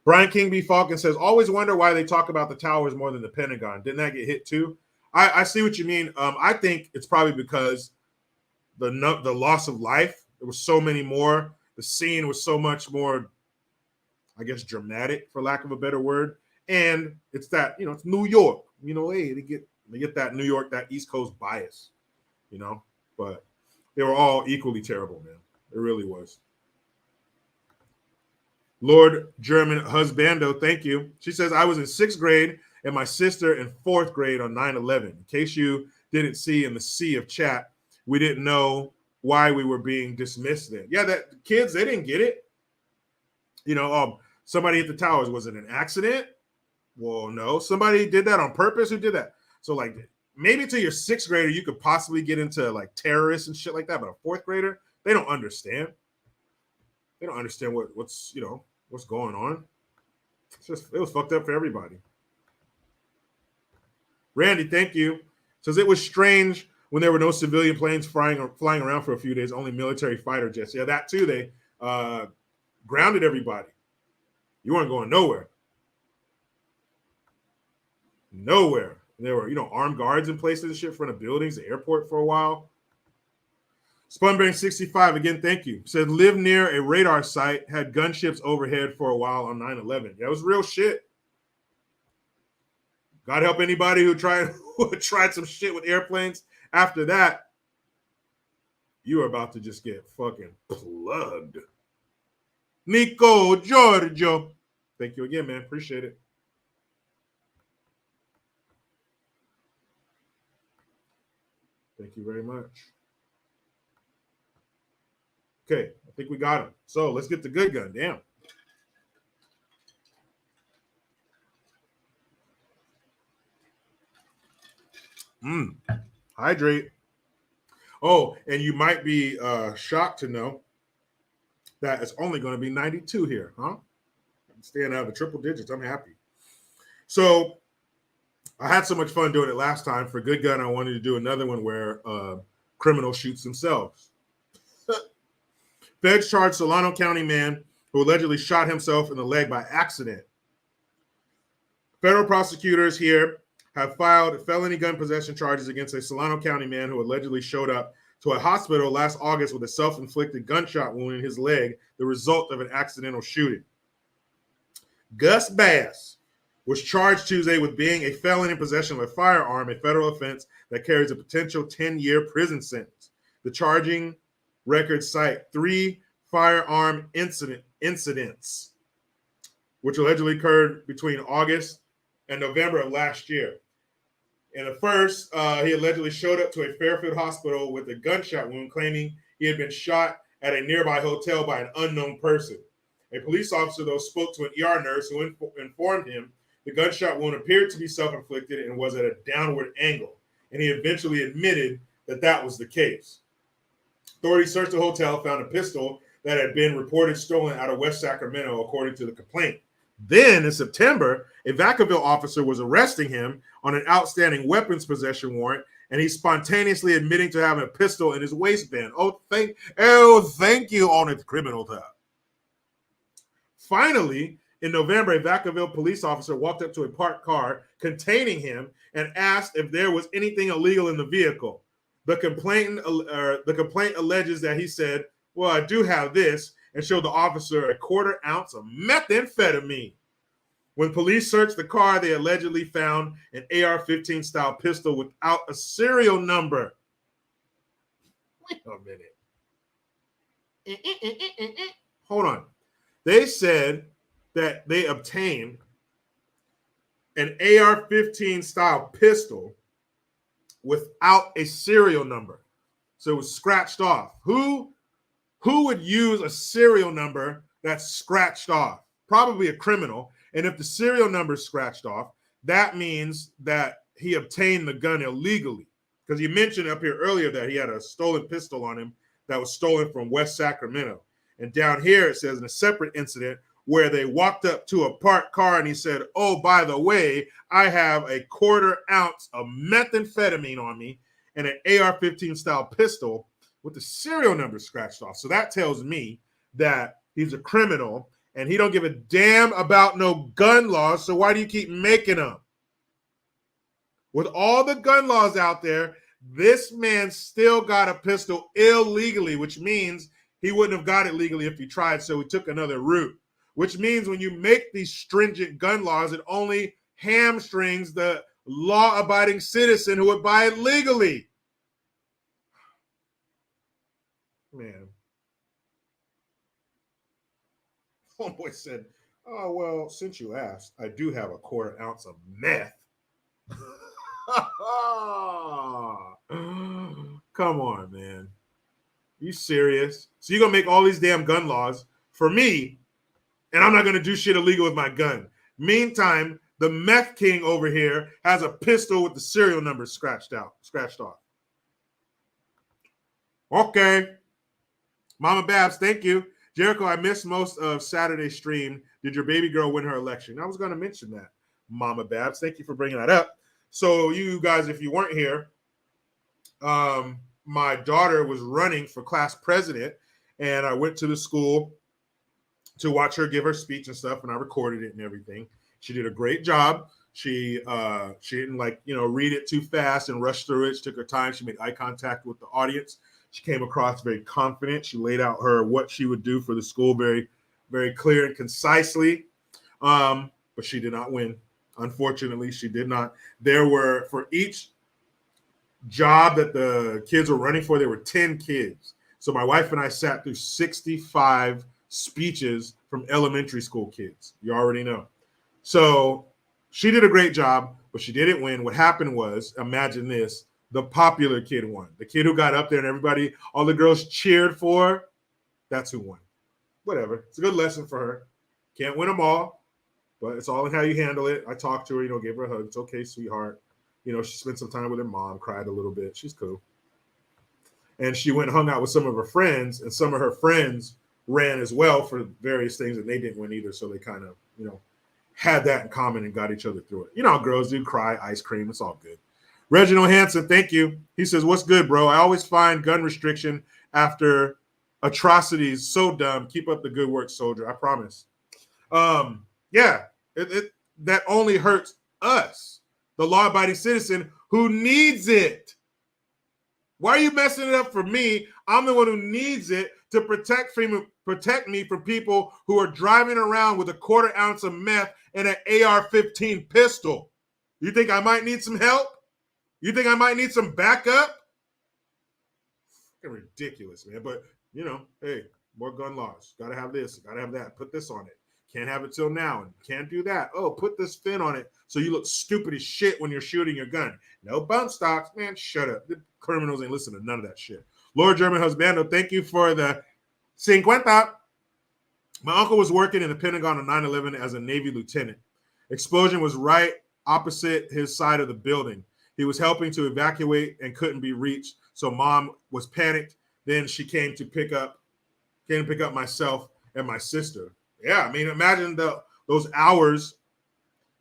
Brian King B. Falcon says, always wonder why they talk about the towers more than the Pentagon. Didn't that get hit too? I see what you mean. I think it's probably because the loss of life. There was so many more. The scene was so much more, I guess, dramatic, for lack of a better word. And it's that, it's New York. Hey, they get that New York, that East Coast bias, But they were all equally terrible, man. It really was. Lord German Husbando, thank you. She says, I was in 6th grade and my sister in 4th grade on 9/11. In case you didn't see in the sea of chat, we didn't know why we were being dismissed then. Yeah, that kids, they didn't get it. Somebody at the towers. Was it an accident? Well, no. Somebody did that on purpose. Who did that? So, maybe to your 6th grader, you could possibly get into, terrorists and shit like that. But a 4th grader, they don't understand. They don't understand what's going on. It was fucked up for everybody. Randy, thank you. Says it was strange when there were no civilian planes flying around for a few days, only military fighter jets. Yeah, that too. They grounded everybody. You weren't going nowhere. Nowhere. And there were, armed guards in places and shit in front of buildings, the airport for a while. Spunbearing 65, again, thank you. Said live near a radar site, had gunships overhead for a while on 9/11. Yeah, it was real shit. God help anybody who tried some shit with airplanes. After that, you are about to just get fucking plugged. Nico Giorgio. Thank you again, man. Appreciate it. Thank you very much. Okay, I think we got him. So let's get the good gun. Damn. Hydrate. Oh, and you might be shocked to know that it's only going to be 92 here, huh? I'm staying out of the triple digits. I'm happy. So I had so much fun doing it last time. For Good Gun, I wanted to do another one where criminal shoots themselves. Feds charged Solano County man who allegedly shot himself in the leg by accident. Federal prosecutors here have filed felony gun possession charges against a Solano County man who allegedly showed up to a hospital last August with a self-inflicted gunshot wound in his leg, the result of an accidental shooting. Gus Bass was charged Tuesday with being a felon in possession of a firearm, a federal offense that carries a potential 10-year prison sentence. The charging records cite 3 firearm incidents, which allegedly occurred between August and November of last year. In the first, he allegedly showed up to a Fairfield hospital with a gunshot wound, claiming he had been shot at a nearby hotel by an unknown person. A police officer, though, spoke to an ER nurse who informed him the gunshot wound appeared to be self-inflicted and was at a downward angle, and he eventually admitted that that was the case. Authorities searched the hotel, found a pistol that had been reported stolen out of West Sacramento, according to the complaint. Then, in September, a Vacaville officer was arresting him on an outstanding weapons possession warrant, and he's spontaneously admitting to having a pistol in his waistband. Thank you on its criminal time. Finally, in November, a Vacaville police officer walked up to a parked car containing him and asked if there was anything illegal in the vehicle. The complaint alleges that he said, "Well, I do have this," and showed the officer a 1/4 ounce of methamphetamine. When police searched the car, they allegedly found an AR-15 style pistol without a serial number. Wait a minute. Hold on. They said that they obtained an AR-15 style pistol without a serial number. So it was scratched off. Who would use a serial number that's scratched off? Probably a criminal. And if the serial number is scratched off, that means that he obtained the gun illegally. Because you mentioned up here earlier that he had a stolen pistol on him that was stolen from West Sacramento. And down here it says in a separate incident where they walked up to a parked car and he said, oh, by the way, I have a 1/4 ounce of methamphetamine on me and an AR-15 style pistol with the serial number scratched off. So that tells me that he's a criminal and he don't give a damn about no gun laws. So why do you keep making them? With all the gun laws out there, this man still got a pistol illegally, which means he wouldn't have got it legally if he tried. So he took another route, which means when you make these stringent gun laws, it only hamstrings the law-abiding citizen who would buy it legally. Man. Homeboy said, oh, well, since you asked, I do have a 1/4 ounce of meth. Come on, man. You serious? So you're going to make all these damn gun laws for me, and I'm not going to do shit illegal with my gun. Meantime, the meth king over here has a pistol with the serial number scratched off. Okay. Mama Babs, thank you. Jericho, I missed most of Saturday's stream. Did your baby girl win her election? I was going to mention that. Mama Babs, thank you for bringing that up. So you guys, if you weren't here, my daughter was running for class president, and I went to the school to watch her give her speech and stuff, and I recorded it and everything. She did a great job. She didn't read it too fast and rush through it. She took her time. She made eye contact with the audience. She came across very confident. She laid out what she would do for the school very, very clear and concisely. But she did not win. Unfortunately, she did not. There were, for each job that the kids were running for, there were 10 kids. So my wife and I sat through 65 speeches from elementary school kids. You already know. So she did a great job, but she didn't win. What happened was, imagine this, the popular kid won. The kid who got up there and everybody, all the girls cheered for, that's who won. Whatever. It's a good lesson for her. Can't win them all, but it's all in how you handle it. I talked to her, gave her a hug. It's okay, sweetheart. She spent some time with her mom, cried a little bit. She's cool. And she went and hung out with some of her friends, and some of her friends ran as well for various things, and they didn't win either. So they kind of, had that in common and got each other through it. You know how girls do, cry, ice cream. It's all good. Reginald Hansen, thank you. He says, what's good, bro? I always find gun restriction after atrocities so dumb. Keep up the good work, soldier. I promise. Yeah, that only hurts us, the law-abiding citizen who needs it. Why are you messing it up for me? I'm the one who needs it to protect me from people who are driving around with a 1/4 ounce of meth and an AR-15 pistol. You think I might need some help? You think I might need some backup? Fucking ridiculous, man. But, hey, more gun laws. Got to have this. Got to have that. Put this on it. Can't have it till now. And can't do that. Oh, put this fin on it so you look stupid as shit when you're shooting your gun. No bump stocks. Man, shut up. The criminals ain't listening to none of that shit. Lord German Husbando, thank you for the 50. My uncle was working in the Pentagon on 9/11 as a Navy lieutenant. Explosion was right opposite his side of the building. He was helping to evacuate and couldn't be reached. So mom was panicked. Then she came to pick up myself and my sister. Yeah, I mean, imagine those hours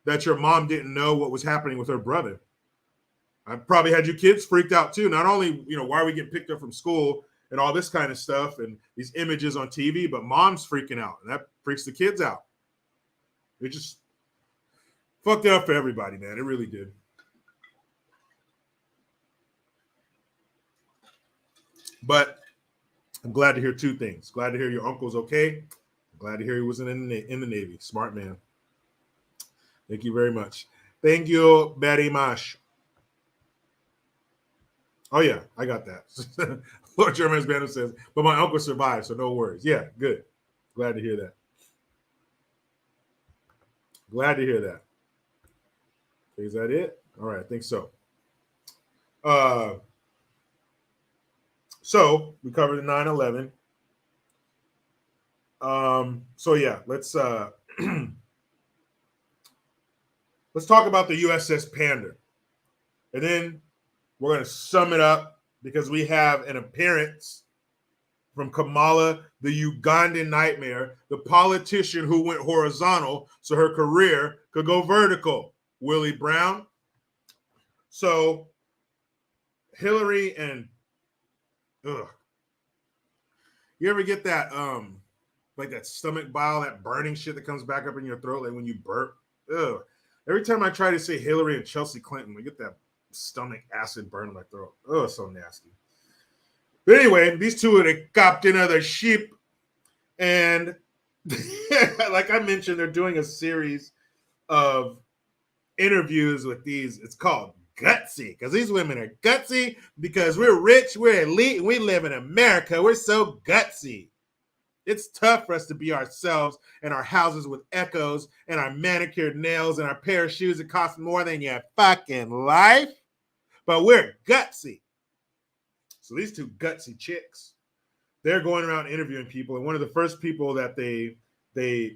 that your mom didn't know what was happening with her brother. I probably had you kids freaked out too. Not only, why are we getting picked up from school and all this kind of stuff and these images on TV, but mom's freaking out, and that freaks the kids out. It just fucked it up for everybody, man. It really did. But I'm glad to hear two things. Glad to hear your uncle's okay. Glad to hear he wasn't in the Navy. Smart man. Thank you very much. Thank you very much. Oh, yeah, I got that. Lord German's banner says, but my uncle survived, so no worries. Yeah, good. Glad to hear that. Glad to hear that. Okay, is that it? All right, I think so. So we covered the 9/11. So yeah, let's let's talk about the U.S.S. Pander. And then we're going to sum it up because we have an appearance from Kamala, the Ugandan nightmare, the politician who went horizontal so her career could go vertical, Willie Brown. So Hillary and you ever get that like that stomach bile, that burning shit that comes back up in your throat like when you burp? Ugh. Every time I try to say Hillary and Chelsea Clinton, I get that stomach acid burn in my throat. Oh, so nasty. But anyway, these two are the captain of the ship. And like I mentioned, they're doing a series of interviews with these. It's called Gutsy, because these women are gutsy because we're rich, we're elite, and we live in America. We're so gutsy. It's tough for us to be ourselves in our houses with echoes and our manicured nails and our pair of shoes that cost more than your fucking life. But we're gutsy. So these two gutsy chicks, they're going around interviewing people. And one of the first people that they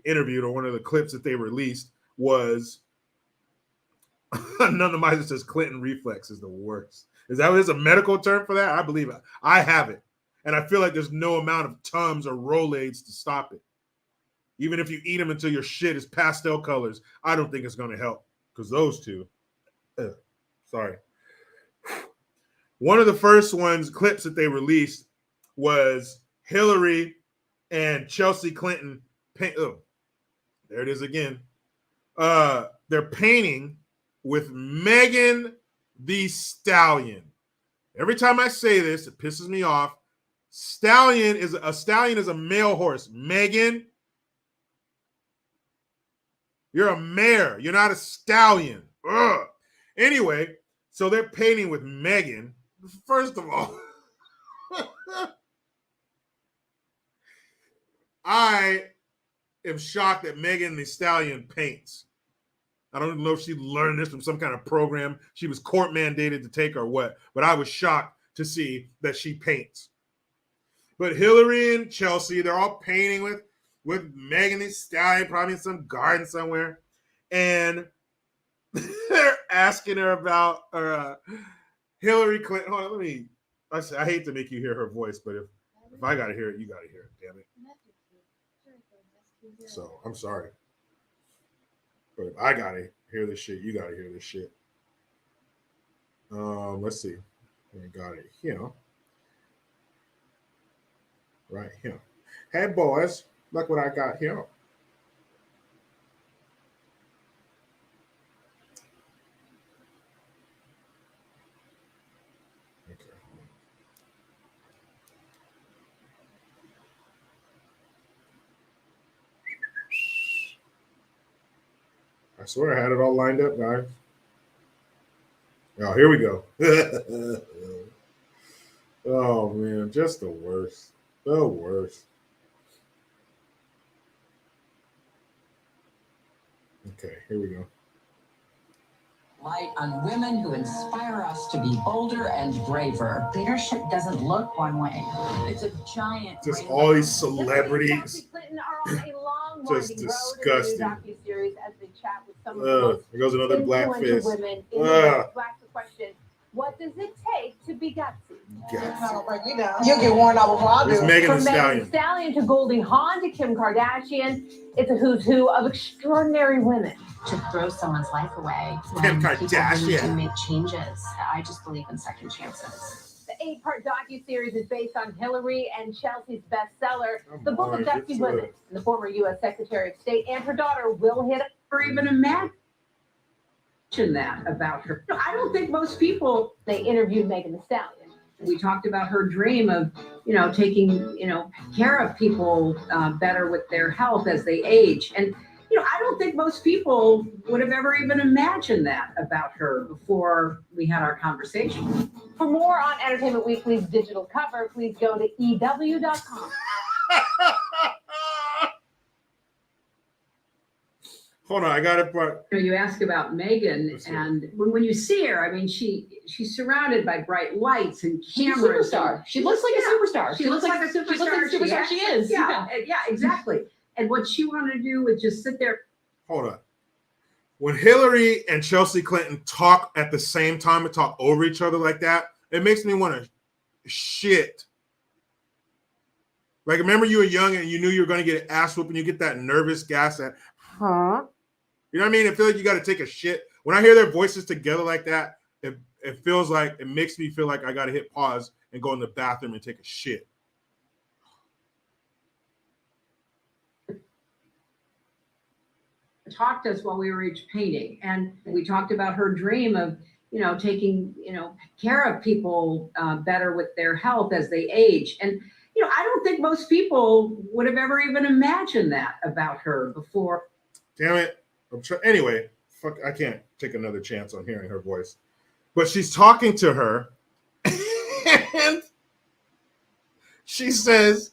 interviewed, or one of the clips that they released, was none of mine says Clinton reflex is the worst. Is that a medical term for that? I believe it. I have it. And I feel like there's no amount of Tums or Rolaids to stop it. Even if you eat them until your shit is pastel colors, I don't think it's going to help. Because those two, sorry. One of the first clips that they released was Hillary and Chelsea Clinton. There it is again. They're painting with Megan Thee Stallion. Every time I say this, it pisses me off. Stallion is a male horse. Megan, you're a mare. You're not a stallion. Ugh. Anyway, so they're painting with Megan. First of all, I am shocked that Megan Thee Stallion paints. I don't know if she learned this from some kind of program she was court mandated to take or what, but I was shocked to see that she paints. But Hillary and Chelsea, they're all painting with Megan Thee Stallion, probably in some garden somewhere. And they're asking her about Hillary Clinton. Hold on, I hate to make you hear her voice, but if I got to hear it, you got to hear it, damn it. So, I'm sorry. But if I got to hear this shit, you got to hear this shit. Let's see. I got it here. Right here. Hey, boys, look what I got here. Okay. I swear I had it all lined up, guys. Oh, here we go. Oh, man, just the worst. The worst. Okay, here we go. Light on women who inspire us to be bolder and braver. Leadership doesn't look one way. It's a giant. Just all these celebrities. Clinton are on a long Just disgusting. docuseries as they chat with some of the most There goes another black influential fist. women in the black the question. What does it take to be gutsy? You'll get worn out before I do. It's Megan Thee From Megan Thee Stallion to Goldie Hawn to Kim Kardashian, it's a who's who of extraordinary women. To throw someone's life away Kim when people need to Kardashian. make changes. I just believe in second chances. The 8-part docuseries is based on Hillary and Chelsea's bestseller, The Book of Gutsy Women. And the former U.S. Secretary of State and her daughter will hit Or even imagine that about her. I don't think most people. They interviewed Megan Thee Stallion. We talked about her dream of, taking, care of people better with their health as they age. And, I don't think most people would have ever even imagined that about her before we had our conversation. For more on Entertainment Weekly's digital cover, please go to EW.com. Hold on, I got it. You ask about Megan, and when you see her, I mean, she's surrounded by bright lights and cameras. She's a superstar. She looks like a superstar. She looks like a superstar. She looks like the superstar she is. Yeah, exactly. And what she wanted to do was just sit there. Hold on. when Hillary and Chelsea Clinton talk at the same time and talk over each other like that, it makes me want to shit. Like, remember you were young and you knew you were going to get an ass whoop and you get that nervous gas that, huh? You know what I mean? It feels like you got to take a shit. When I hear their voices together like that, it feels like, it makes me feel like I got to hit pause and go in the bathroom and take a shit. Talked to us while we were each painting, and we talked about her dream of, taking, care of people better with their health as they age. And, I don't think most people would have ever even imagined that about her before. Damn it. Anyway, fuck, I can't take another chance on hearing her voice. But she's talking to her, and she says,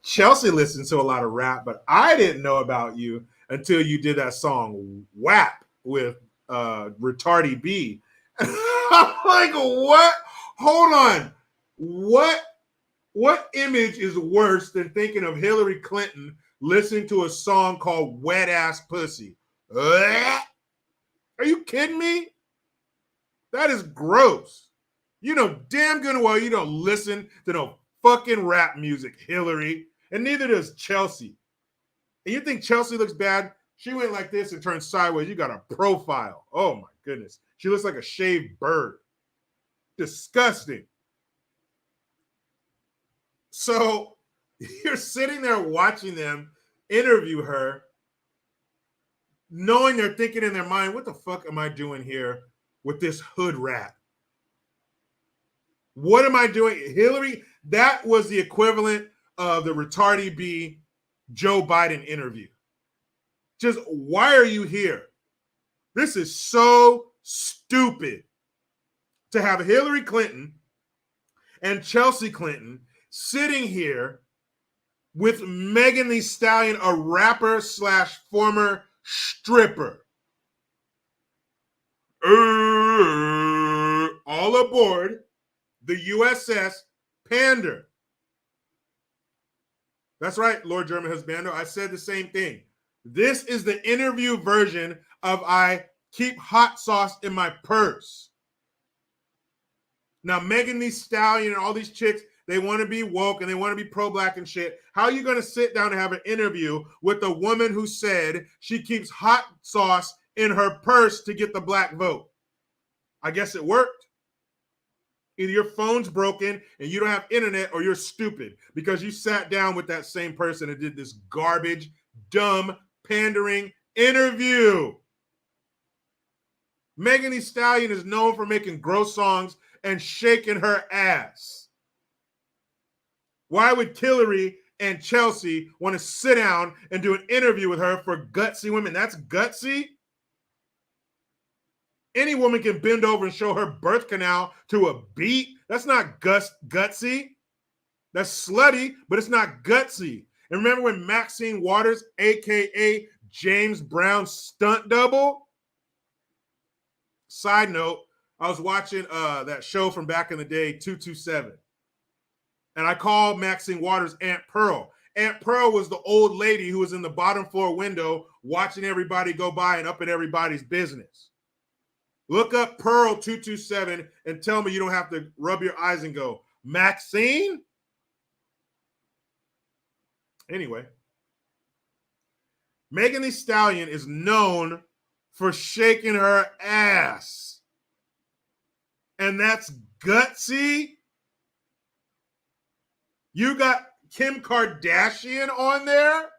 Chelsea listens to a lot of rap, but I didn't know about you until you did that song WAP with Retardy B. I'm like, what? Hold on. What image is worse than thinking of Hillary Clinton listening to a song called Wet Ass Pussy? Are you kidding me? That is gross. You know damn good and well you don't listen to no fucking rap music, Hillary. And neither does Chelsea. And you think Chelsea looks bad? She went like this and turned sideways. You got a profile. Oh my goodness. She looks like a shaved bird. Disgusting. So you're sitting there watching them interview her, knowing they're thinking in their mind, what the fuck am I doing here with this hood rat? What am I doing? Hillary, that was the equivalent of the Retardy B Joe Biden interview. Just, why are you here? This is so stupid to have Hillary Clinton and Chelsea Clinton sitting here with Megan Thee Stallion, a rapper / former stripper. All aboard the U.S.S. Pander. That's right, Lord German Husbando. I said the same thing. This is the interview version of I keep hot sauce in my purse. Now, Megan Thee Stallion and all these chicks, they want to be woke and they want to be pro-black and shit. How are you going to sit down and have an interview with a woman who said she keeps hot sauce in her purse to get the black vote? I guess it worked. Either your phone's broken and you don't have internet, or you're stupid because you sat down with that same person and did this garbage, dumb, pandering interview. Megan Thee Stallion is known for making gross songs and shaking her ass. Why would Killary and Chelsea want to sit down and do an interview with her for gutsy women? That's gutsy? Any woman can bend over and show her birth canal to a beat. That's not gutsy. That's slutty, but it's not gutsy. And remember when Maxine Waters, a.k.a. James Brown's stunt double? Side note, I was watching that show from back in the day, 227. And I called Maxine Waters Aunt Pearl. Aunt Pearl was the old lady who was in the bottom floor window watching everybody go by and up in everybody's business. Look up Pearl 227 and tell me you don't have to rub your eyes and go, Maxine? Anyway, Megan Thee Stallion is known for shaking her ass. And that's gutsy? You got Kim Kardashian on there?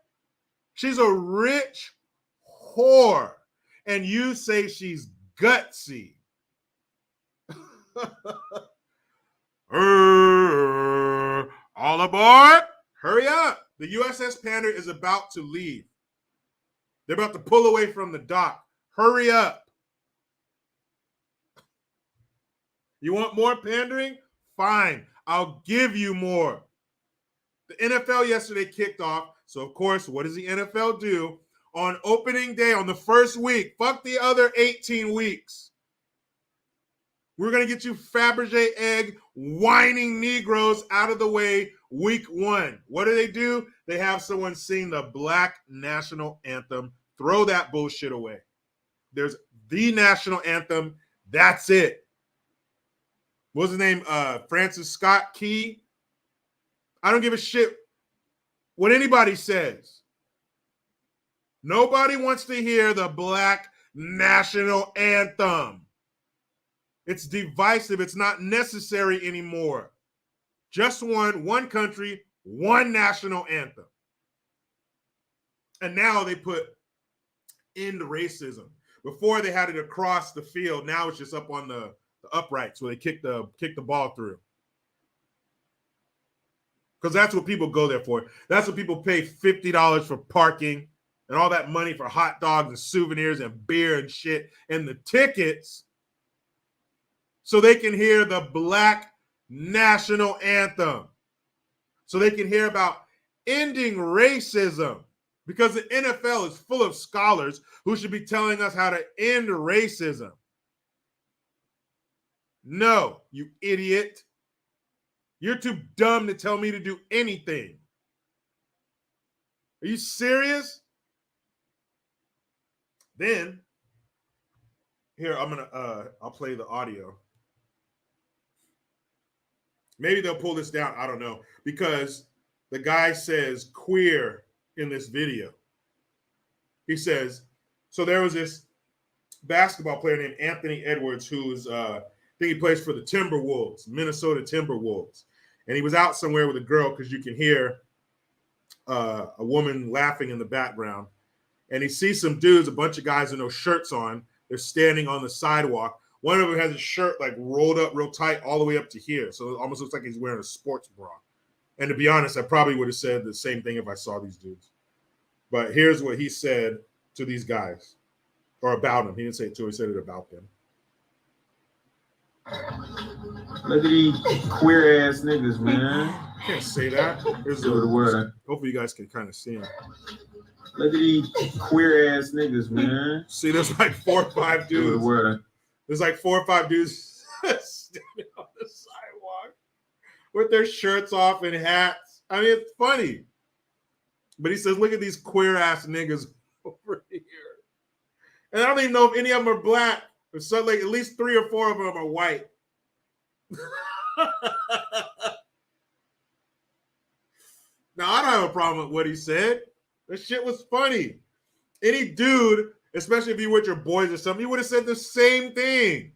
She's a rich whore. And you say she's gutsy. All aboard. Hurry up. The U.S.S. Pander is about to leave. They're about to pull away from the dock. Hurry up. You want more pandering? Fine. I'll give you more. The NFL yesterday kicked off. So, of course, what does the NFL do? On opening day, on the first week, fuck the other 18 weeks. We're going to get you Fabergé egg whining Negroes out of the way week 1. What do? They have someone sing the Black National Anthem. Throw that bullshit away. There's the national anthem. That's it. What's his name? Francis Scott Key. I don't give a shit what anybody says. Nobody wants to hear the Black national anthem. It's divisive. It's not necessary anymore. Just one country, one national anthem. And now they put end racism. Before they had it across the field. Now it's just up on the uprights where they kick the ball through. Because that's what people go there for. That's what people pay $50 for parking and all that money for hot dogs and souvenirs and beer and shit and the tickets so they can hear the Black national anthem. So they can hear about ending racism. Because the NFL is full of scholars who should be telling us how to end racism. No, you idiot. You're too dumb to tell me to do anything. Are you serious? Then, here, I'll play the audio. Maybe they'll pull this down. I don't know. Because the guy says queer in this video. He says, so there was this basketball player named Anthony Edwards who's, I think he plays for the Timberwolves, Minnesota Timberwolves. And he was out somewhere with a girl because you can hear a woman laughing in the background. And he sees some dudes, a bunch of guys with no shirts on. They're standing on the sidewalk. One of them has his shirt like rolled up real tight all the way up to here. So it almost looks like he's wearing a sports bra. And to be honest, I probably would have said the same thing if I saw these dudes. But here's what he said to these guys, or about them. He didn't say it to, he said it about them. Look at these queer ass niggas, man. I can't say that. Here's the word. Hopefully you guys can kind of see him. Look at these queer ass niggas, man. See, there's like 4 or 5 dudes. The word. There's like 4 or 5 dudes standing on the sidewalk with their shirts off and hats. I mean, it's funny. But he says, look at these queer ass niggas over here. And I don't even know if any of them are black. So like at least 3 or 4 of them are white. Now, I don't have a problem with what he said. That shit was funny. Any dude, especially if you were with your boys or something, you would have said the same thing.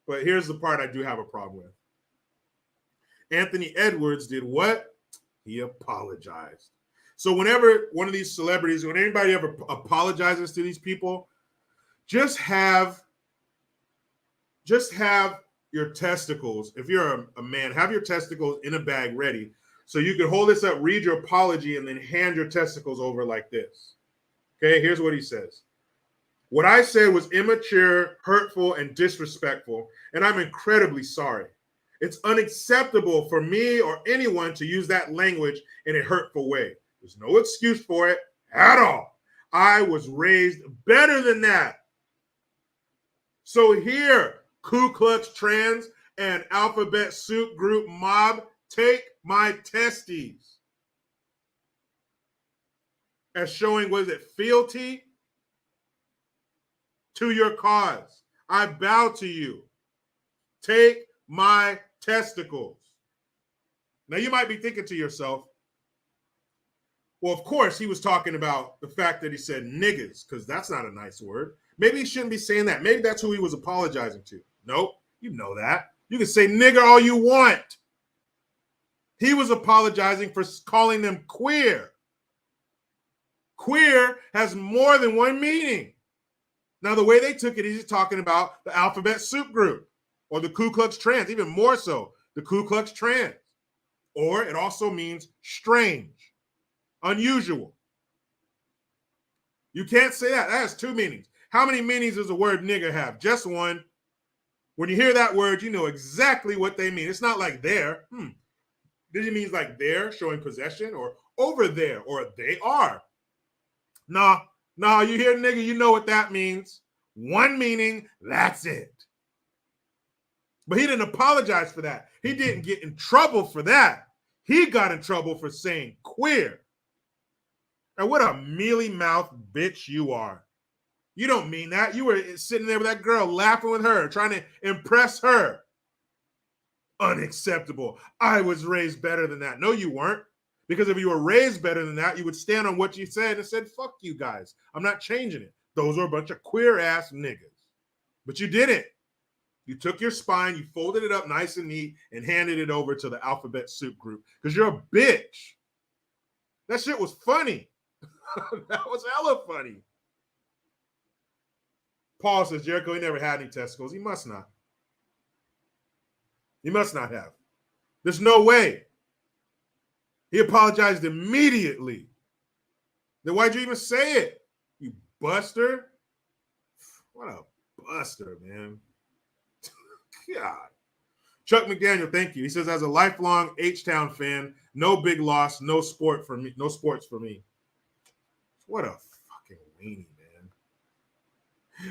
But here's the part I do have a problem with. Anthony Edwards did what? He apologized. So whenever one of these celebrities, when anybody ever apologizes to these people, just have your testicles, if you're a man, have your testicles in a bag ready so you can hold this up, read your apology, and then hand your testicles over like this. Okay, here's what he says. What I said was immature, hurtful, and disrespectful, and I'm incredibly sorry. It's unacceptable for me or anyone to use that language in a hurtful way. There's no excuse for it at all. I was raised better than that. So here, Ku Klux Trans and Alphabet Soup Group mob, take my testes. As showing, was it fealty to your cause? I bow to you. Take my testicles. Now you might be thinking to yourself, well, of course he was talking about the fact that he said niggas, because that's not a nice word. Maybe he shouldn't be saying that. Maybe that's who he was apologizing to. Nope, you know that. You can say nigger all you want. He was apologizing for calling them queer. Queer has more than one meaning. Now, the way they took it, he's talking about the Alphabet Soup Group or the Ku Klux Trans, even more so, the Ku Klux Trans. Or it also means strange, unusual. You can't say that. That has 2 meanings. How many meanings does the word nigger have? Just one. When you hear that word, you know exactly what they mean. It's not like there. Did it mean like there, showing possession, or over there, or they are? No, you hear nigger, you know what that means. One meaning, that's it. But he didn't apologize for that. He didn't get in trouble for that. He got in trouble for saying queer. And what a mealy-mouthed bitch you are. You don't mean that. You were sitting there with that girl, laughing with her, trying to impress her. Unacceptable. I was raised better than that. No, you weren't. Because if you were raised better than that, you would stand on what you said and said, fuck you guys. I'm not changing it. Those are a bunch of queer ass niggas. But you didn't. You took your spine, you folded it up nice and neat, and handed it over to the alphabet soup group because you're a bitch. That shit was funny. That was hella funny. Paul says, Jericho, he never had any testicles. He must not. He must not have. There's no way. He apologized immediately. Then why'd you even say it? You buster? What a buster, man. God. Chuck McDaniel, thank you. He says, as a lifelong H-Town fan, no big loss, no sports for me. What a fucking weenie, man.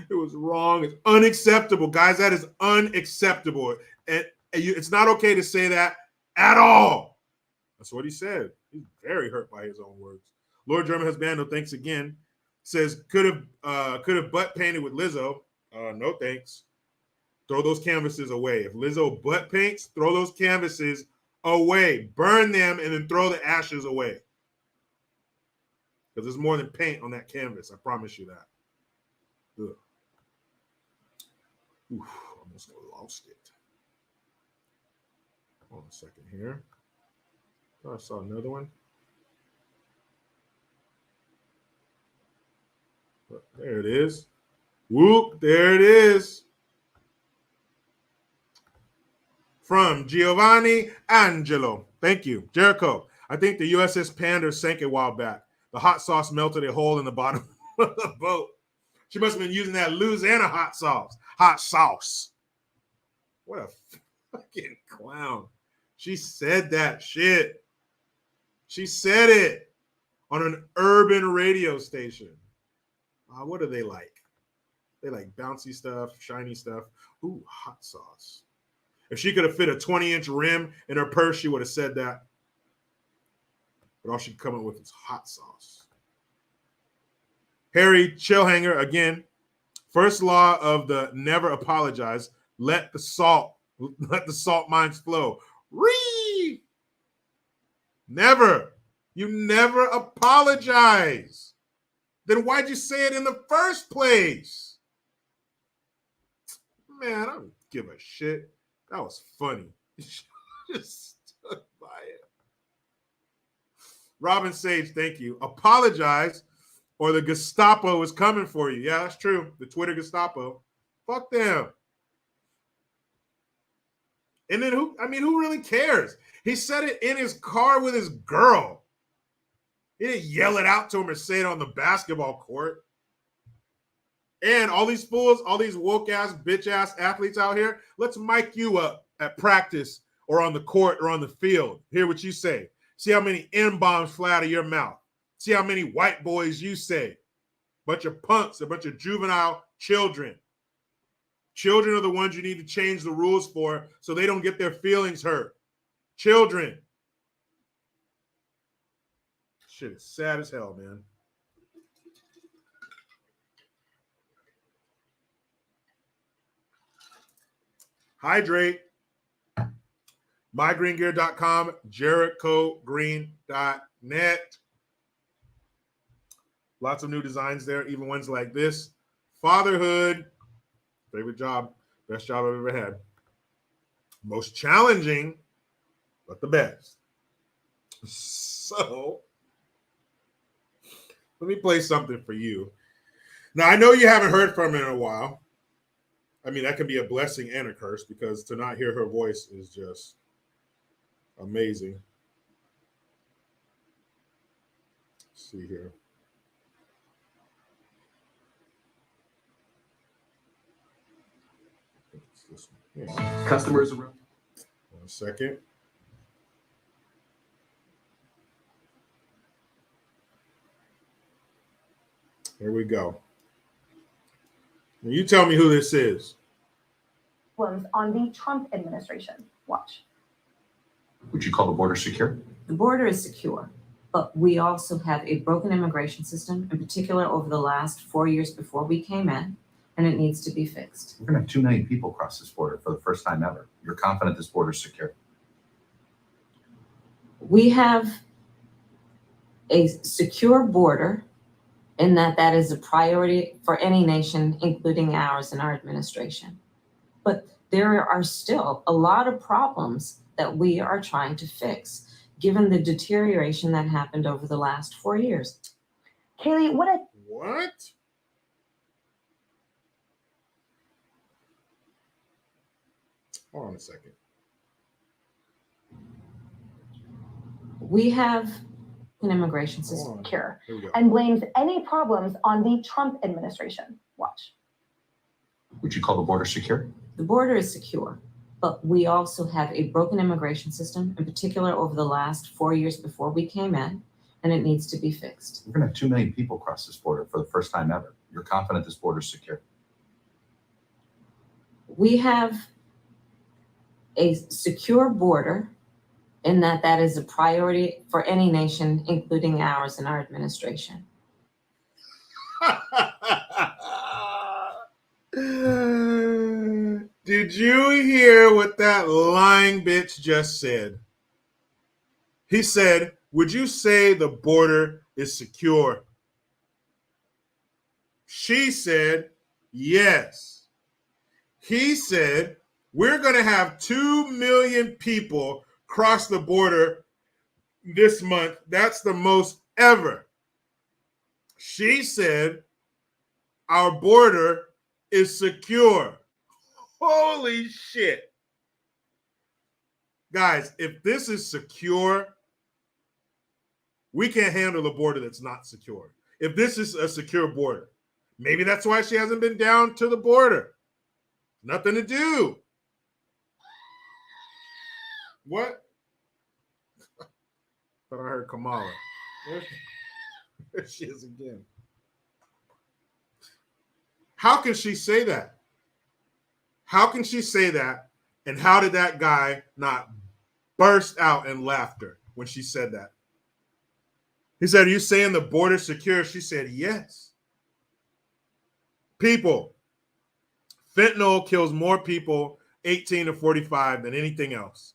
It was wrong. It's unacceptable. Guys, that is unacceptable. And it's not okay to say that at all. That's what he said. He's very hurt by his own words. Lord German Husbando, thanks again. Says, could have butt painted with Lizzo. No thanks. Throw those canvases away. If Lizzo butt paints, throw those canvases away. Burn them and then throw the ashes away. Because there's more than paint on that canvas. I promise you that. Ugh. Oof, almost lost it. Hold on a second here. Oh, I saw another one. There it is. Whoop, there it is. From Giovanni Angelo. Thank you. Jericho, I think the U.S.S. Pander sank a while back. The hot sauce melted a hole in the bottom of the boat. She must have been using that Louisiana hot sauce. Hot sauce. What a fucking clown. She said that shit. She said it on an urban radio station. What do they like? They like bouncy stuff, shiny stuff. Ooh, hot sauce. If she could have fit a 20-inch rim in her purse, she would have said that. But all she could come up with is hot sauce. Harry Chillhanger, again, first law of the never apologize. Let the salt mines flow. Ree! Never. You never apologize. Then why'd you say it in the first place? Man, I don't give a shit. That was funny. Just stuck by it. Robin Sage, thank you. Apologize or the Gestapo is coming for you. Yeah, that's true. The Twitter Gestapo. Fuck them. And then who really cares? He said it in his car with his girl. He didn't yell it out to him or say it on the basketball court. And all these fools, all these woke-ass, bitch-ass athletes out here, let's mic you up at practice or on the court or on the field. Hear what you say. See how many N-bombs fly out of your mouth. See how many white boys you say. Bunch of punks, a bunch of juvenile children. Children are the ones you need to change the rules for so they don't get their feelings hurt. Children. Shit is sad as hell, man. Hydrate. MyGreenGear.com, JerichoGreen.net. Lots of new designs there, even ones like this. Fatherhood. Favorite job. Best job I've ever had. Most challenging, but the best. So, let me play something for you. Now, I know you haven't heard from her in a while. I mean, that can be a blessing and a curse because to not hear her voice is just amazing. Let's see here. This one. Yeah. Customers around. 1 second. Here we go. Now you tell me who this is. On the Trump administration. Watch. Would you call the border secure? The border is secure, But we also have a broken immigration system, in particular over the last 4 years before we came in, and it needs to be fixed. We're going to have 2 million people cross this border for the first time ever. You're confident this border is secure? We have a secure border in that is a priority for any nation, including ours and our administration. But there are still a lot of problems that we are trying to fix, given the deterioration that happened over the last 4 years. Kaylee, What? Hold on a second. We have an immigration system. Hold on. secure Here we go. and blames any problems on the Trump administration. Watch. Would you call the border secure? The border is secure, but we also have a broken immigration system, in particular over the last 4 years before we came in, and it needs to be fixed. We're going to have 2 million people cross this border for the first time ever. You're confident this border is secure? We have a secure border in that is a priority for any nation, including ours and our administration. Did you hear what that lying bitch just said? He said, would you say the border is secure? She said, yes. He said, we're going to have 2 million people cross the border this month. That's the most ever. She said, our border is secure. Holy shit. Guys, if this is secure, we can't handle a border that's not secure. If this is a secure border, maybe that's why she hasn't been down to the border. Nothing to do. What? Thought I heard Kamala. There she is again. How can she say that? How can she say that? And how did that guy not burst out in laughter when she said that? He said, are you saying the border's secure? She said, yes. People, fentanyl kills more people 18 to 45 than anything else.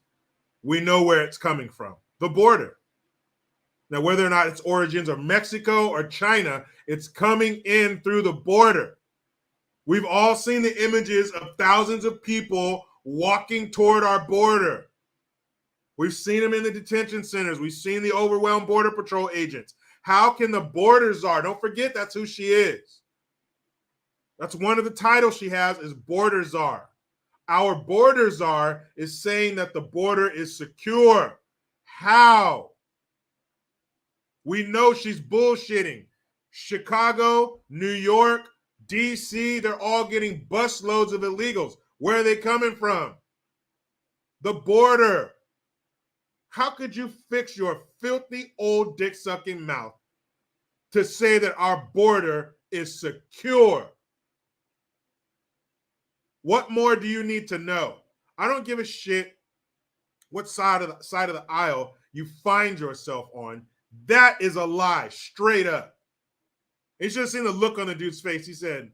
We know where it's coming from, the border. Now, whether or not its origins are Mexico or China, it's coming in through the border. We've all seen the images of thousands of people walking toward our border. We've seen them in the detention centers. We've seen the overwhelmed Border Patrol agents. How can the border czar, don't forget that's who she is. That's one of the titles she has is border czar. Our border czar is saying that the border is secure. How? We know she's bullshitting. Chicago, New York, DC, they're all getting busloads of illegals. Where are they coming from? The border. How could you fix your filthy old dick-sucking mouth to say that our border is secure? What more do you need to know? I don't give a shit what side of the aisle you find yourself on. That is a lie, straight up. You should have seen the look on the dude's face. He said,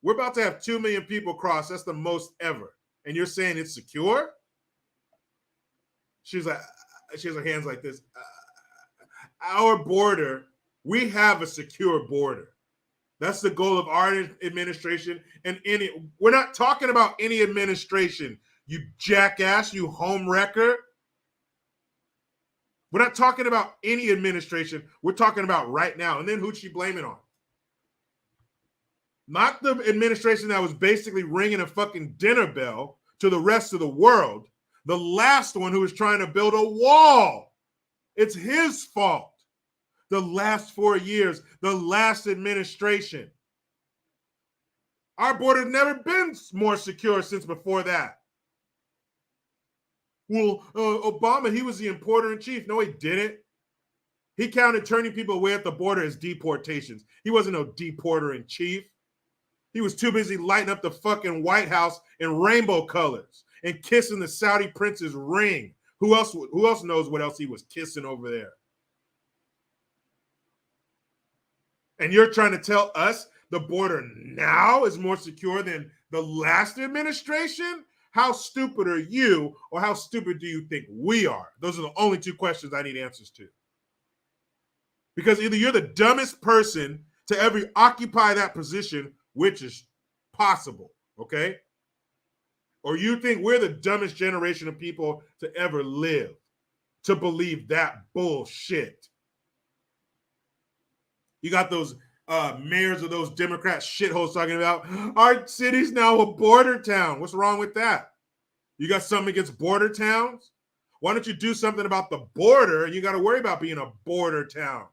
we're about to have 2 million people cross. That's the most ever. And you're saying it's secure? She's like, she has her hands like this. Our border, we have a secure border. That's the goal of our administration. And we're not talking about any administration, you jackass, you home wrecker. We're not talking about any administration. We're talking about right now. And then who'd she blame it on? Not the administration that was basically ringing a fucking dinner bell to the rest of the world. The last one who was trying to build a wall. It's his fault. The last 4 years, the last administration. Our border's never been more secure since before that. Well, Obama, he was the importer in chief. No, he didn't. He counted turning people away at the border as deportations. He wasn't no deporter in chief. He was too busy lighting up the fucking White House in rainbow colors and kissing the Saudi prince's ring. Who else knows what else he was kissing over there? And you're trying to tell us the border now is more secure than the last administration? How stupid are you, or how stupid do you think we are? Those are the only two questions I need answers to. Because either you're the dumbest person to ever occupy that position, which is possible, okay? Or you think we're the dumbest generation of people to ever live to believe that bullshit. You got those mayors of those Democrat shitholes talking about our city's now a border town. What's wrong with that? You got something against border towns? Why don't you do something about the border and you got to worry about being a border town?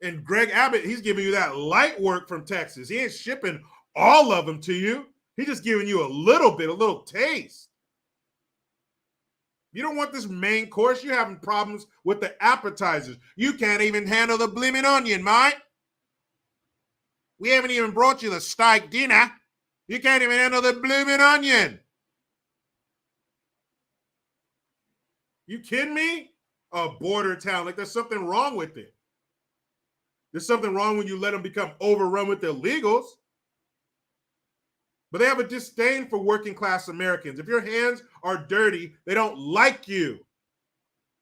And Greg Abbott, he's giving you that light work from Texas. He ain't shipping all of them to you. He's just giving you a little bit, a little taste. You don't want this main course. You're having problems with the appetizers. You can't even handle the blimmin' onion, mate. We haven't even brought you the steak dinner. You can't even handle the blimmin' onion. You kidding me? A border town. Like there's something wrong with it. There's something wrong when you let them become overrun with illegals. But they have a disdain for working class Americans. If your hands are dirty, they don't like you.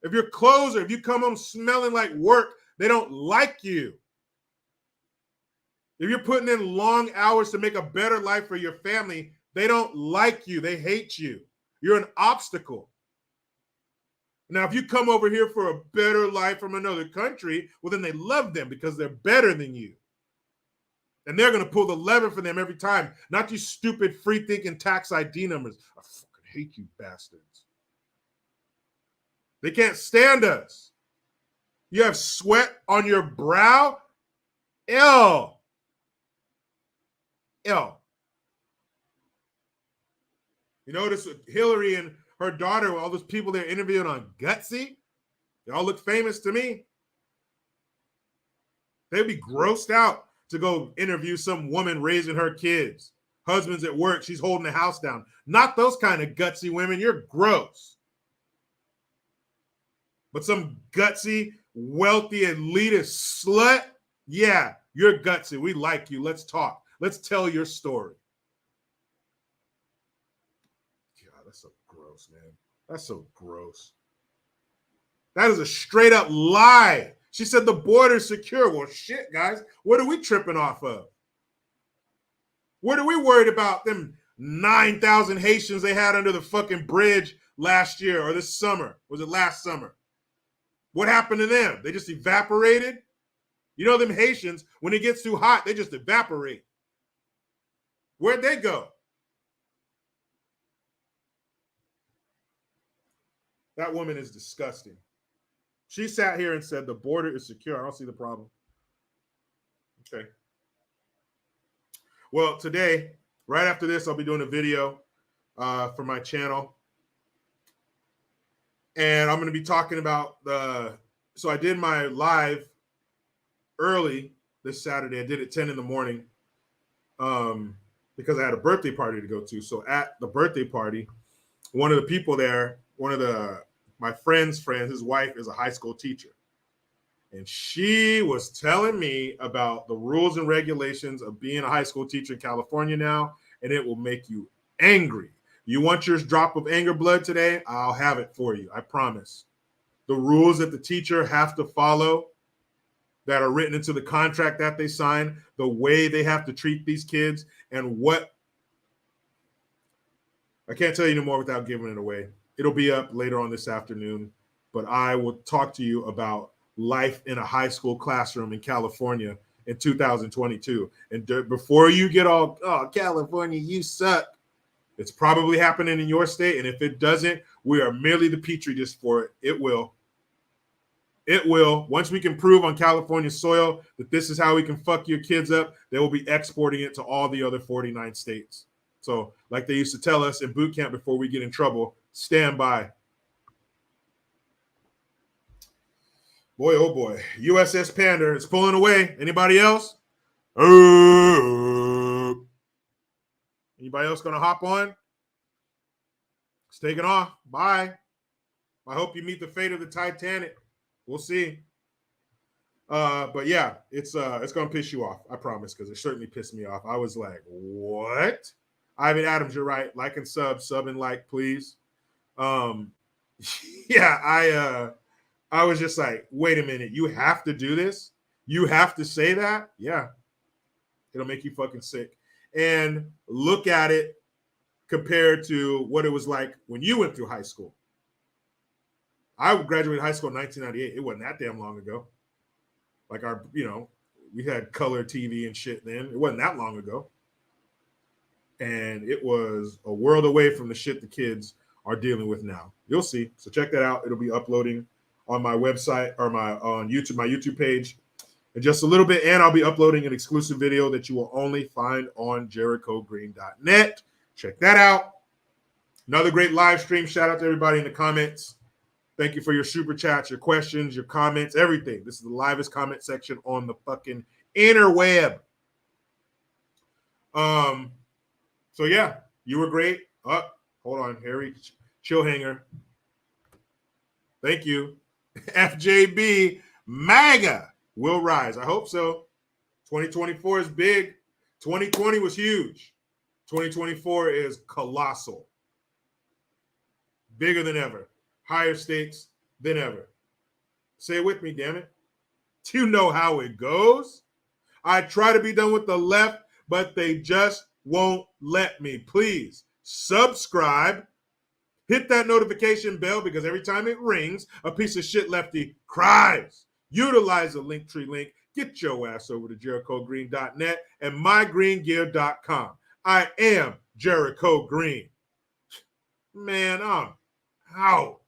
If your clothes or if you come home smelling like work, they don't like you. If you're putting in long hours to make a better life for your family, they don't like you. They hate you. You're an obstacle. Now, if you come over here for a better life from another country, well, then they love them because they're better than you. And they're going to pull the lever for them every time. Not you stupid, free-thinking tax ID numbers. I fucking hate you bastards. They can't stand us. You have sweat on your brow? Ew. Ew. You notice with Hillary and her daughter, all those people they're interviewing on Gutsy, they all look famous to me. They'd be grossed out to go interview some woman raising her kids. Husband's at work, she's holding the house down. Not those kind of gutsy women. You're gross. But some gutsy, wealthy, elitist slut, yeah, you're gutsy. We like you. Let's talk. Let's tell your story. God, that's so gross, man. That's so gross. That is a straight up lie. She said the border's secure. Well, shit, guys. What are we tripping off of? What are we worried about? Them 9,000 Haitians they had under the fucking bridge last year or this summer. Was it last summer? What happened to them? They just evaporated? You know them Haitians, when it gets too hot, they just evaporate. Where'd they go? That woman is disgusting. She sat here and said the border is secure. I don't see the problem. Okay. Well, today, right after this, I'll be doing a video for my channel. And I'm going to be talking about so I did my live early this Saturday. I did it 10 in the morning because I had a birthday party to go to. So at the birthday party, one of the people there, my friend's friend, his wife is a high school teacher. And she was telling me about the rules and regulations of being a high school teacher in California now, and it will make you angry. You want your drop of anger blood today? I'll have it for you. I promise. The rules that the teacher have to follow that are written into the contract that they sign, the way they have to treat these kids, and what. I can't tell you no more without giving it away. It'll be up later on this afternoon, but I will talk to you about life in a high school classroom in California in 2022. And before you get all, oh, California, you suck. It's probably happening in your state. And if it doesn't, we are merely the petri dish for it. It will. It will. Once we can prove on California soil that this is how we can fuck your kids up, they will be exporting it to all the other 49 states. So like they used to tell us in boot camp before we get in trouble, stand by. Boy, oh boy. U.S.S. Pander is pulling away. Anybody else? Anybody else going to hop on? It's taking off. Bye. I hope you meet the fate of the Titanic. We'll see. But yeah, it's gonna piss you off, I promise, because it certainly pissed me off. I was like, what? Ivan Adams, you're right. Like and sub and like, please. Yeah, I was just like, wait a minute, you have to do this? You have to say that? Yeah. It'll make you fucking sick. And look at it compared to what it was like when you went through high school. I graduated high school in 1998. It wasn't that damn long ago. Like we had color TV and shit then. It wasn't that long ago. And it was a world away from the shit the kids are dealing with now. You'll see. So check that out. It'll be uploading on my website or on YouTube, my YouTube page in just a little bit. And I'll be uploading an exclusive video that you will only find on JerichoGreen.net. Check that out. Another great live stream. Shout out to everybody in the comments. Thank you for your super chats, your questions, your comments, everything. This is the livest comment section on the fucking interweb. So yeah, you were great. Hold on, Harry Chillhanger. Thank you. FJB MAGA will rise. I hope so. 2024 is big. 2020 was huge. 2024 is colossal. Bigger than ever. Higher stakes than ever. Say it with me, damn it. You know how it goes. I try to be done with the left, but they just won't let me. Please subscribe. Hit that notification bell because every time it rings, a piece of shit lefty cries. Utilize the Linktree link. Get your ass over to JerichoGreen.net and mygreengear.com. I am Jericho Green. Man, I'm out.